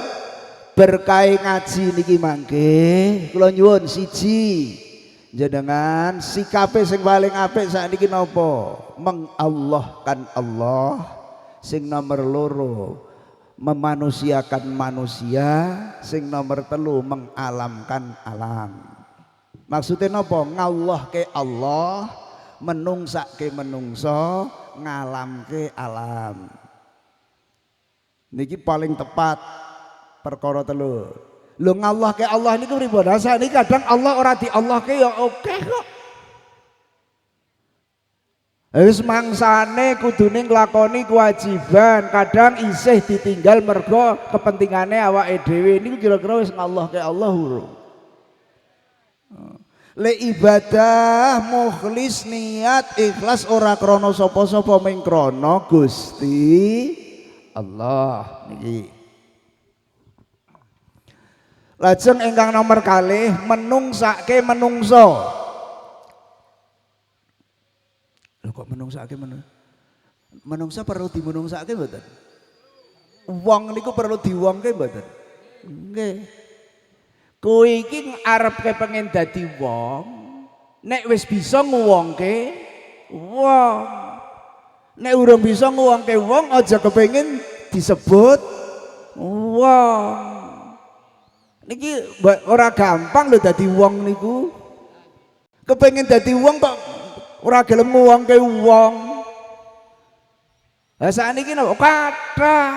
Speaker 4: berkah ngaji niki mangke kula nyuwun siji jenengan sikape sing paling apik sakniki napa? Mengallahkan Allah. Sing nomor loro memanusiakan manusia, sing nomor telu mengalamkan alam. Maksudnya napa? Ngallahke Allah, menungsake menungso, ngalamke alam. Niki paling tepat perkara telu. Lho ngallahke Allah niku pripun? Niki kadang Allah ora diallahke ya oke kok. Wis mangsane kudune nglakoni kewajiban, kadang isih ditinggal mergo kepentingane awake dhewe. Niku kira-kira wis ngallahke Allah urung. Le ibadah mukhlis niat ikhlas ora krana sapa-sapa ming krana Gusti Allah niki. Lajeng ingkang nomor kalih menungsake menungso. Lho kok menungsake menungso perlu dimenungsake mboten? Wong niku perlu diwongke mboten? Nggih. Kowe iki arep kepengin dadi wong, nek wis bisa nguwongke wong. Nek urung bisa nguwongke wong aja kepengin disebut wong. Niki ora gampang lho dadi wong niku. Kepengin dadi wong kok ora gelem nguwongke wong. Lah sakniki napa kathah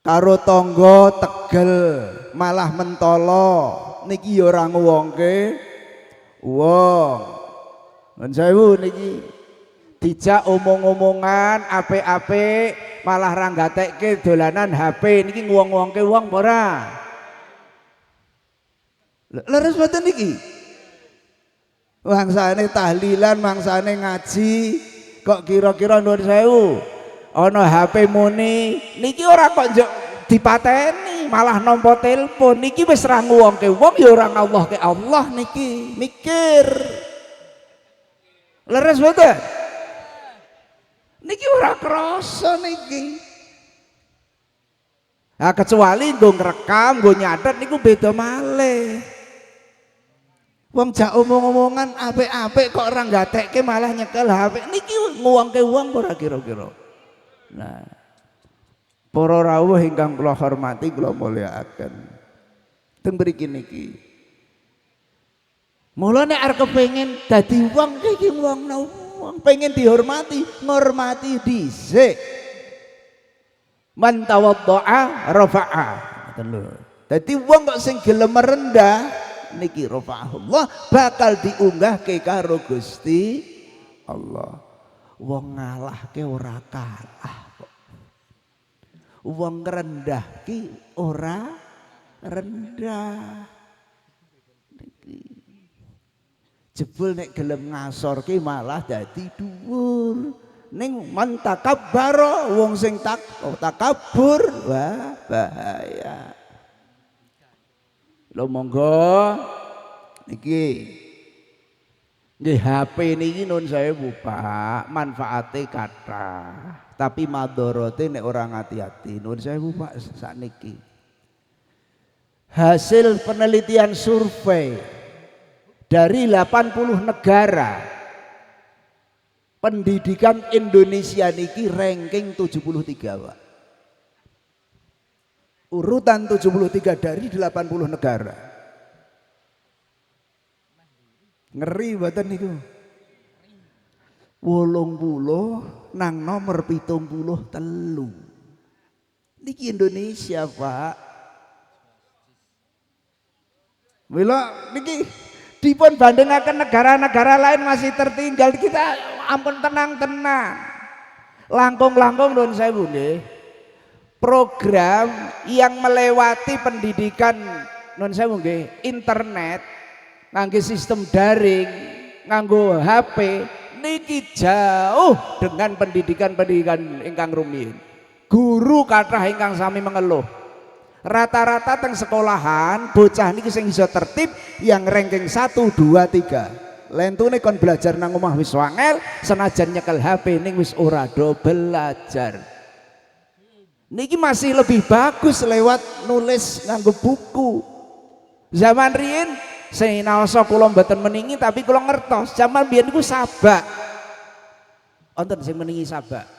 Speaker 4: karo tangga tegel malah mentolo niki ya ora nguwongke wong. Nun sewu niki dijak omong-omongan apik-apik malah ra gatekke dolanan HP niki nguwong-nguwongke wong apa ora? Leres mboten niki? Mangsane tahlilan, mangsane ngaji kok kira-kira nuwun sewu ana HP muni niki ora kok njuk dipateni malah nampa telepon niki wis ra nguwongke wong ya ora ngallahke Allah niki mikir. Leres mboten? Niki ora krasa niki. Nah, kecuali nggo ngrekam, nggo nyatet niku beda malih. Wong jak omong-omongan apik-apik kok ora gatekke malah nyekel HP. Niki nguwongke wong ora kira-kira. Nah, para rawuh ingkang kula hormati kula mulyakaken. Teng mriki niki. Mula nek arep kepengin dadi wong iki wong pengen dihormati, ngormati dhisik. Man tawaddaa rafa'a. Ngoten lho. Dadi wong kok sing gelem rendah niki rafa'ahullah bakal diunggahke karo Gusti Allah. Wong ngalahke ora kalah kok. Wong rendah ki ora rendah. Jebul nek gelem ngasor ki malah dadi dhuwur. Ning man takabbara wong sing takabur wah bahaya. Lho monggo niki nggih HP niki nun sewu Pak, manfaate kathah. Tapi madharate nek ora ngati-ati nun sewu Pak sakniki. Hasil penelitian survei dari 80 negara, pendidikan Indonesia niki ranking 73 Pak. Urutan 73 dari 80 negara. Ngeri mboten niku. 80 nang nomor 73. Niki Indonesia Pak. Mila niki dipun bandingaken negara-negara lain masih tertinggal, kita ampun tenang-tenang. Langkung-langkung nuwun sewu nggih. Program yang melewati pendidikan nuwun sewu nggih, internet, nganggo sistem daring, nganggo HP niki jauh dengan pendidikan ingkang rumiyin. Guru kathah ingkang sami mengeluh. Rata-rata teng sekolahan bocah niki sing iso tertib yang ranking 1 2 3. Lentune kon belajar nang omah wis wangel, senajan nyekel HP ning wis ora do belajar. Niki masih lebih bagus lewat nulis nganggo buku. Zaman riyin sinaosa kula mboten meningi tapi kula ngertos, zaman biyen niku sabak. Wonten sing meningi sabak.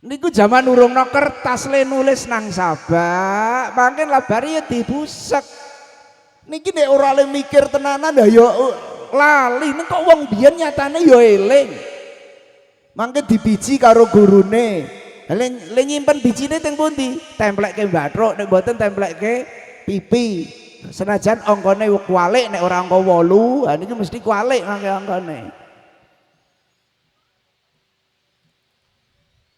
Speaker 4: Niku zaman urungno kertas le nulis nang sabak, mangken labari ya dibusek. Niki nek ora le mikir tenanan ya lali, nek kok wong biyen nyatane ya eling. Mangke dibiji karo gurune. Le nyimpen bijine teng pundi? Templekke bathuk, nek mboten templekke pipi. Senajan angkane kualik nek ora angka 8, ha niki mesti kualik mangke angkane.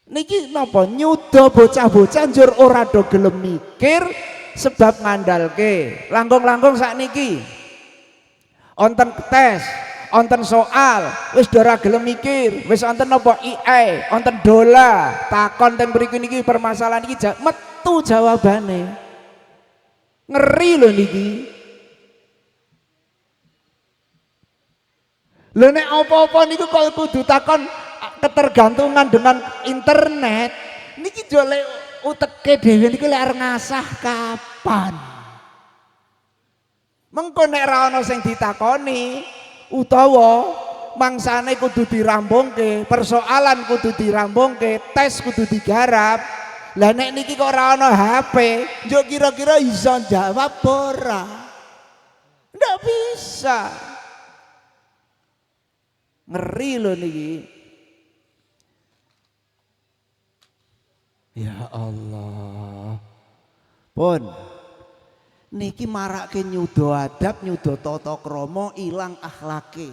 Speaker 4: Niki napa nyuda bocah-bocah njur ora do gelem mikir sebab ngandalke. Langkung-langkung sakniki. Wonten tes, wonten soal, wis ora gelem mikir, wis wonten napa IE, wonten dola, takon teng mriki niki permasalahan iki metu jawabane. Ngeri lho niki. Lho nek apa-apa niku kok kudu takon ketergantungan dengan internet niki jole uteke dhewe niki lek arep ngasah kapan. Mengko nek ra ana sing ditakoni utawa mangsane kudu dirambungke, persoalan kudu dirambungke, tes kudu digarap. Lah nek niki kok ora ana HP, yo kira-kira iso jawab ora? Ndak bisa. Ngeri lho niki. Ya Allah. Pun niki marake nyudo adab, nyudo tata krama, ilang akhlake.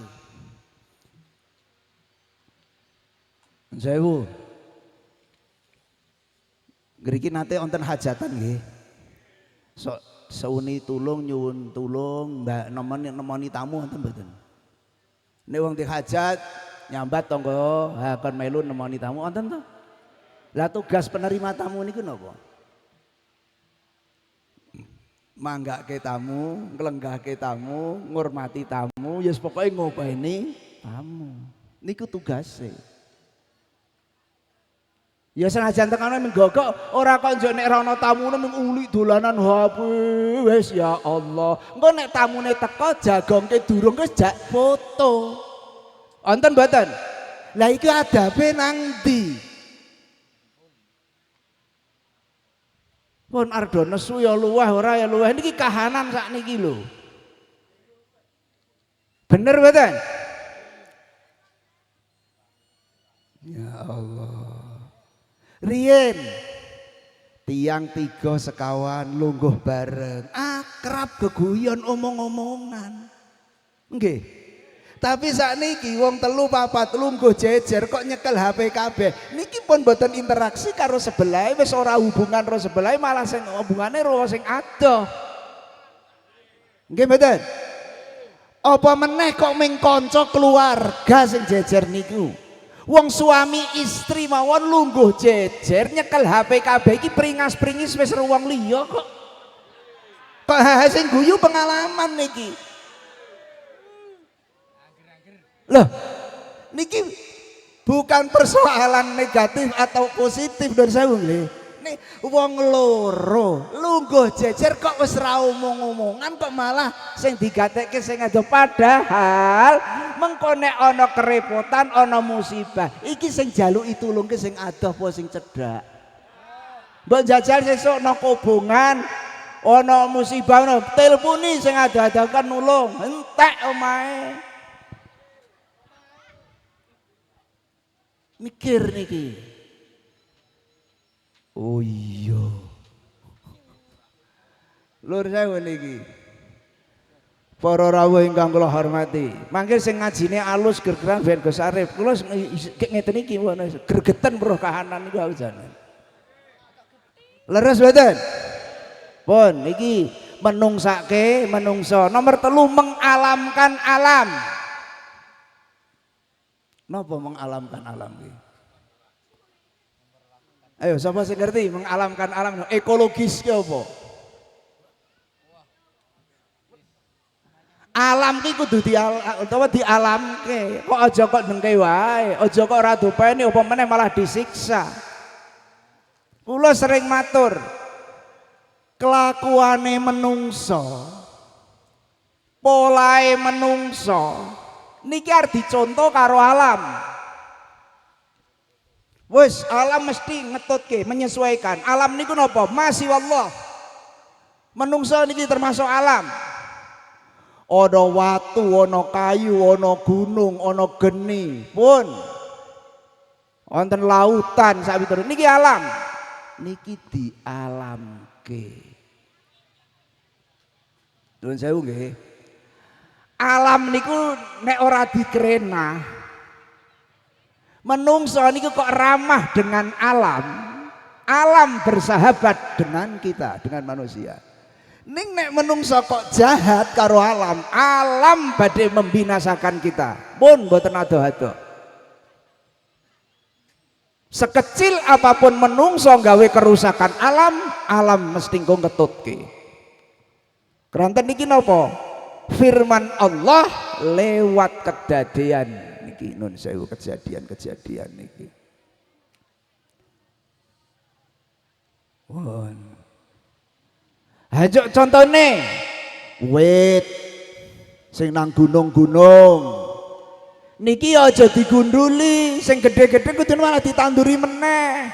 Speaker 4: Sewu. Ngriki nate wonten hajatan nggih. Seuni tulung nyuwun tulung, mbak nemoni tamu wonten mboten? Nek wong dihajat nyambat tangga, ha kon melu nemoni tamu wonten to? Lah tugas penerima tamu niku napa? Manggake tamu, nglenggahke tamu, ngurmati tamu, ya pokoke ngopeni tamu. Niku tugase. Ya senajan tekane menggogok, ora kok njok nek ana tamune mung uli dolanan HP wis ya Allah. Engko nek tamune teko jagongke durung wis jak foto. Wonten mboten? Lah iki adabe nang ndi? Pun ardo nesu ya luweh ora ya luweh niki kahanan sakniki lho. Bener mboten? Ya Allah. Riyen tiang 3 sekawan lungguh bareng, akrab geguyon omong-omongan. Nggih. Tapi sakniki wong telu papat lungguh jejer kok nyekel HP kabeh. Niki pun mboten interaksi karo sebelah, wis ora hubungan karo sebelah, malah sing hubungane karo sing adoh. Nggih mboten? Apa meneh kok ming kanca keluarga sing jejer niku. Wong suami istri mawon lungguh jejer nyekel HP kabeh iki pringas-pringis wis wong liya kok. Kok sing guyu pengalaman niki. Loh, niki bukan persoalan negatif atau positif dan saya nggih. Nih wong loro lungguh jejer kok wis ra omong-omongan kok malah sing digatekke sing adoh padahal mengko nek ana kerepotan ana musibah iki sing jaluki tulungke sing adoh apa sing cedhak. Mbok jajal sesuk ana kobongan ana musibah ana telponi sing adoh-adoh kan nulung entek omahe. Mikir niki. Oh iya. Lur sewu niki. Para rawuh ingkang kula hormati. Mangke sing ngajine alus gergeran ben Gus Arif. Kula ngeten iki gregeten roh kahanan niku awujane. Leres mboten? Pun niki menungsake menungso. Nomor 3 mengalamkan alam. Napa mengalamkan alam iki? Ayo sapa sing ngerti mengalamkan alam ekologis ki apa? Alam ki kudu dialamke. Kok aja kok dengke wae, aja kok ora dopeni apa meneh malah disiksa. Kula sering matur kelakuane menungso, polahe menungso niki arep dicontoh karo alam. Wes alam mesti ngetutke, menyesuaikan. Alam niku napa? Masih wallah. Menungso niki termasuk alam. Ana watu, ana kayu, ana gunung, ana geni, pun wonten lautan sawitur. Niki alam. Niki dialamke. Nuwun sewu nggih. Alam niku nek ora dikrena menungso niku kok ramah dengan alam. Alam bersahabat dengan kita, dengan manusia. Ning nek menungso kok jahat karo alam, alam badhe membinasakan kita. Pun mboten adoh-adoh. Sekecil apapun menungso gawe kerusakan alam, alam mesti engko ngetutke. Keranten niki napa? Firman Allah lewat kedadian niki nun sewu kejadian niki. Won. Hajo contone wit sing nang gunung-gunung. Niki aja digunduli, sing gede-gede kudu malah ditanduri meneh.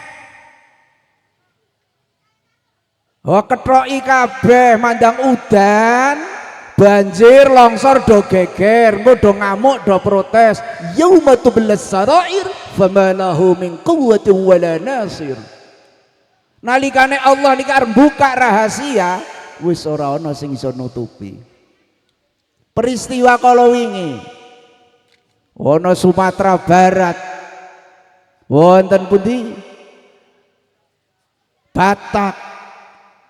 Speaker 4: Oh ketroki kabeh mandang udan. Banjir longsor do geger, engko do ngamuk do protes. Yauma tublas sarair fama lahu min quwwatin wala nasir. Nalikane Allah niki arep buka rahasia, wis ora ana sing iso nutupi. Peristiwa kala wingi ana Sumatera Barat. Wonten pundi? Batak.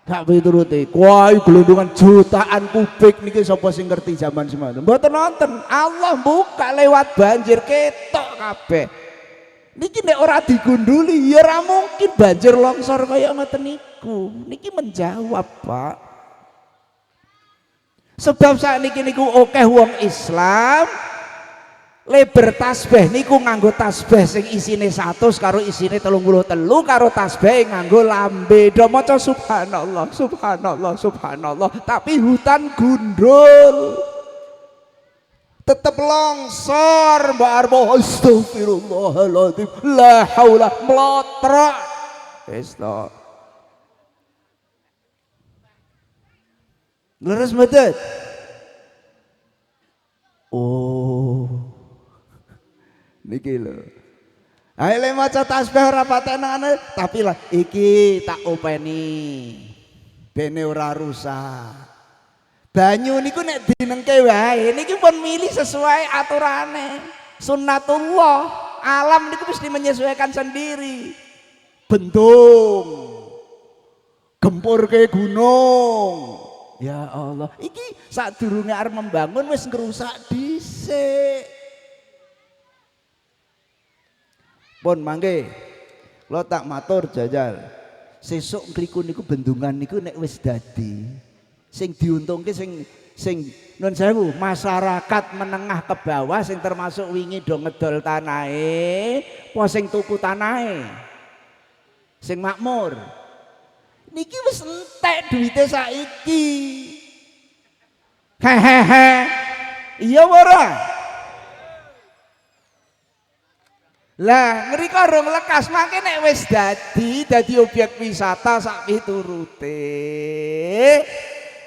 Speaker 4: Gak pituruti, kuwi gelundungan jutaan kubik niki sapa sing ngerti zaman semono. Mboten nonton, Allah buka lewat banjir ketok kabeh. Niki nek ora digunduli ya ora mungkin banjir longsor kaya ngoten niku. Niki menjawab, Pak. Sebab sakniki niku akeh wong Islam leber tasbih niku nganggo tasbih sing isine 100 karo isine 33 karo tasbih nganggo lambe do maca subhanallah subhanallah subhanallah tapi hutan gundul tetep longsor mbak arbo astagfirullahaladzim la haula mlotrok wis to leres mboten oh niki lho. Ayo le maca tasbih ora patenane, tapi lah iki tak openi. Bene ora rusak. Banyu niku nek dinengke wae niki pun milih sesuai aturane. Sunnatullah, alam niku mesti menyesuaikan sendiri. Bendung, gempurke gunung. Ya Allah, iki sadurunge arep membangun wis ngrusak dhisik. Pun mangke, lo tak matur jajal. Sesuk ngriku niku bendungan niku nek wis dadi sing diuntungke sing nun sewu masyarakat menengah ke bawah sing termasuk wingi do ngedol tanahe apa sing tuku tanahe sing makmur niki wis entek duwite saiki hehehe iya ora lah ngriko rong lekas mangke nek wis dadi objek wisata sak piturute.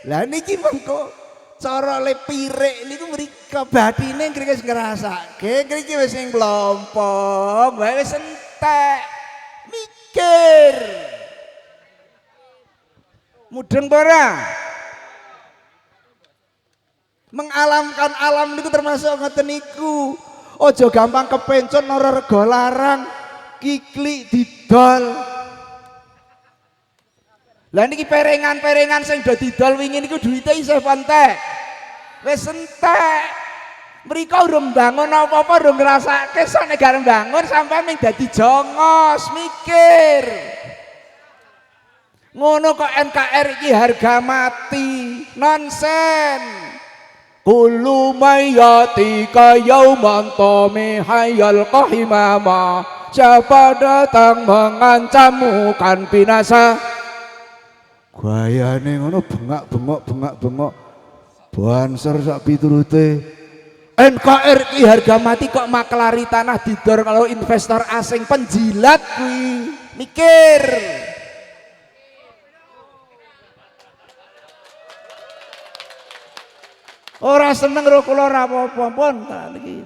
Speaker 4: Lah niki mengko cara le pirik niku mriko bathine ngriki wis ngrasake, ngriki wis ning klompong, wae wis entek. Mikir. Mudeng ora? Mengalamkan alam niku termasuk ngoten niku. Ojo gampang kepencon ora rega larang, kiklik didol. Lah niki perengan-perengan sing do didol wingi niku duwite isih entek. Wis entek. Mriko urung mbangun apa-apa urung ngrasake sok nek gak mbangun sampean ning dadi jongos, mikir. Ngono kok NKR iki harga mati, nonsen. Kullu mayati ka yauman hayal qahimama. Siapa datang mengancammu kan binasa. Gayane ngono bengak-bengok banser sak piturute. NKR iki harga mati kok maklari tanah didor kalau investor asing penjilat kuwi. Mikir. Ora seneng karo kula ora apa-apa pun niki.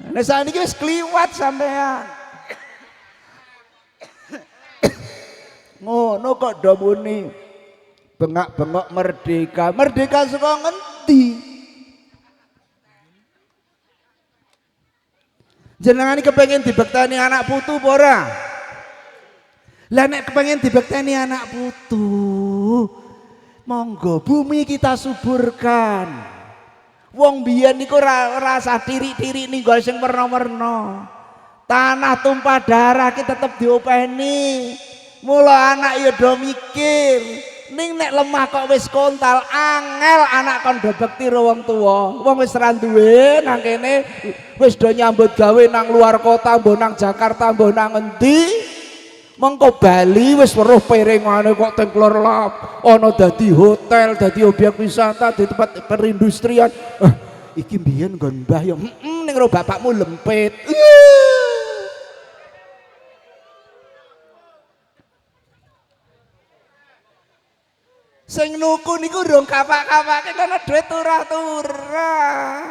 Speaker 4: Nek saniki wis kliwat sampean. Ngono kok do muni bengak-bengok merdeka. Merdeka saka ngendi? Jenengan iki kepengin dibekteni anak putu apa ora? Lah nek kepengin dibekteni anak putu, monggo bumi kita suburkan. Wong biyen niku rasa tirik-tirik ninggol sing werna-werna. Tanah tumpah darah ki tetep diopeni. Mula anak ya do mikir, ning nek lemah kok wis kontal, angel anak kon do bekti karo wong tuwa. Wong wis ra duwe nang kene wis do nyambut gawe nang luar kota, mbok nang Jakarta, mbok nang endi. Mengko Bali wis weruh perengane kok Templor Lab, ana dadi hotel, dadi objek wisata, di tempat perindustrian. Iki mbiyen nggon mbah ya, ning karo bapakmu lempit. Sing nuku niku urung kapak-kapake kono dhuwit turah-turah.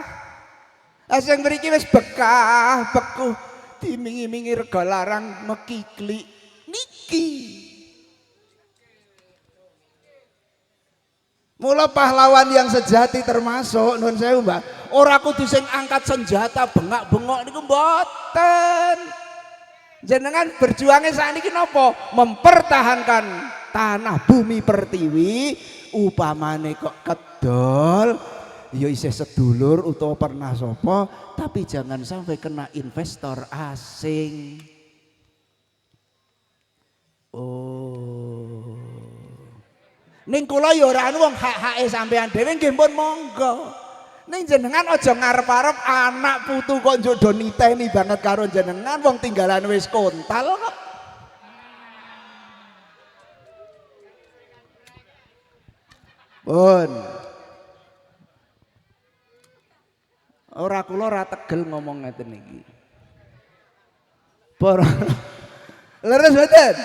Speaker 4: Sing mriki wis bekah, beku dimingi-mingi rega larang mekiklik niki. Mula pahlawan yang sejati termasuk nuwun sewu Mbak, ora kudu sing angkat senjata bengak-bengok niku mboten. Jenengan berjuangnya sakniki napa? Mempertahankan tanah bumi pertiwi, upamane kok kedol ya isih sedulur utawa pernah sapa, tapi jangan sampai kena investor asing. Oh. Ning kula ya ora anu wong hak-hake sampean dhewe nggih pun monggo. Ning jenengan aja ngarep-arep anak putu kok njuk do niteni banget karo jenengan wong tinggalan wis kontal kok. Pun ora kula ora tegel ngomong ngeten iki. Para leres mboten?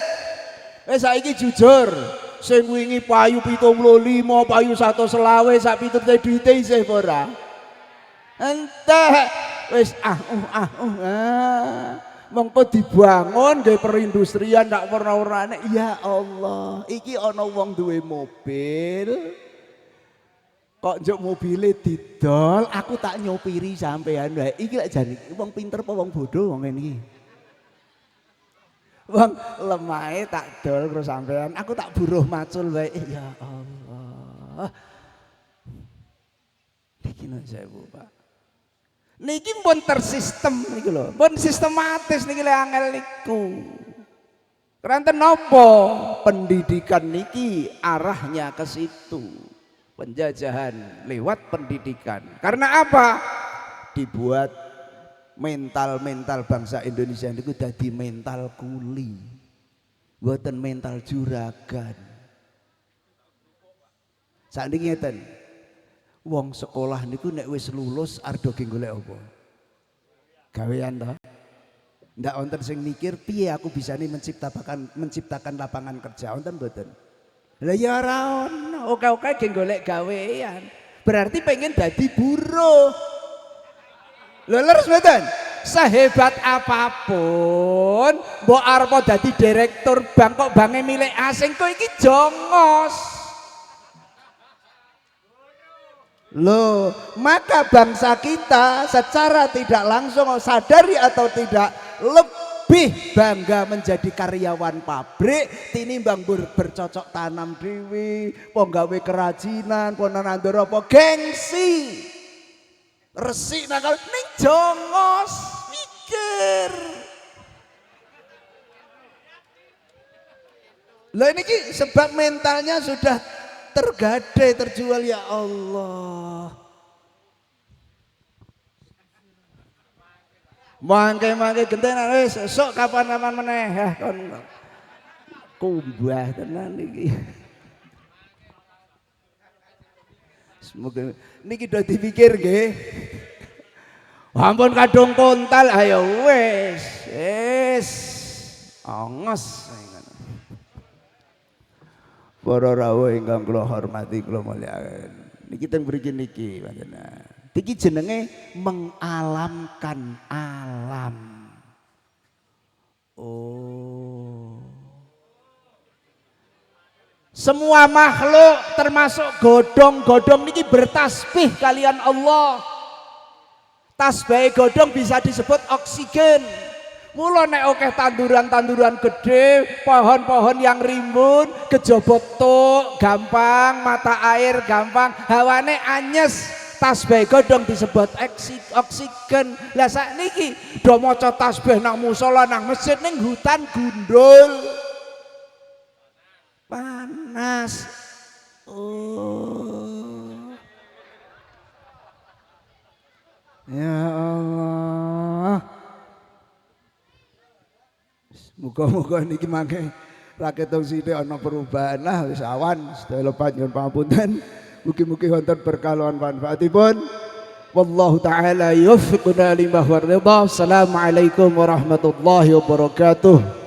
Speaker 4: Wis saiki jujur, sing wingi payu 75, payu 120 sak piturute duwite isih ora? Entek wis mengko dibangun nggih perindustrian ndak ora-orane. Ya Allah, iki ana wong duwe mobil Kok njuk mobile didol, aku tak nyopiri sampean wae. Iki lek jane wong pinter apa wong bodoh wong ngene iki. Wong lemahe tak dol karo sampean, aku tak buruh macul wae. Ya Allah. Niki nek sewu, Pak. Niki pun tersistem niki lho, pun sistematis niki lek angel niku. Keranten napa? Pendidikan niki arahnya ke situ. Penjajahan lewat pendidikan. Karena apa? Dibuat mental bangsa Indonesia niku dadi mental kuli. Mboten mental juragan. Sakniki ngeten. Wong sekolah niku nek wis lulus arep ge golek apa? Gawean to. Ndak wonten sing mikir piye aku bisa nih menciptakan lapangan kerja, wonten mboten? Lah ya ora ono, oke-oke ge golek gawean. Berarti pengen dadi buruh. Lho leres mboten? Sehebat apapun mbok arep dadi direktur bank kok banke milik asing kok iki jongos. Loh, maka bangsa kita secara tidak langsung sadari atau tidak lebih bangga menjadi karyawan pabrik tinimbang bercocok tanam dewi, penggawe kerajinan, nandur apa gengsi. Resik nakal ning jongos mikir. Lah ini sebab mentalnya sudah tergadai terjual ya Allah. Mangke gentenan wis esuk kapan-kapan meneh kon kumbah tenan iki. Semoga niki do dipikir nggih. Ampun kadung kontal ayo wis ongos. Para rawuh ingkang kula hormati kula mulyakaken. Niki teng mriki niki panjenengan. Iki jenenge mengalamkan alam. Oh. Semua makhluk termasuk godhong-godhong niki bertasbih kalian Allah. Tasbih godhong bisa disebut oksigen. Mula nek akeh tanduran-tanduran gede, pohon-pohon yang rimbun, kejaba tuk gampang, mata air gampang, hawane anyes. Tasbih godhong disebut oksigen. Lah sakniki do maca tasbih nang musala nang masjid ning hutan gundul. Panas. Oh. Ya Allah. Muga-muga niki mangke rakyat tong sithik ana perubahan lah wis awan sedaya panjenengan pangapunten. Mugi-mugi wonten berkah lan manfaatipun. Wallahu taala yuwaffiquna lima huwa ridha. Assalamualaikum warahmatullahi wabarakatuh.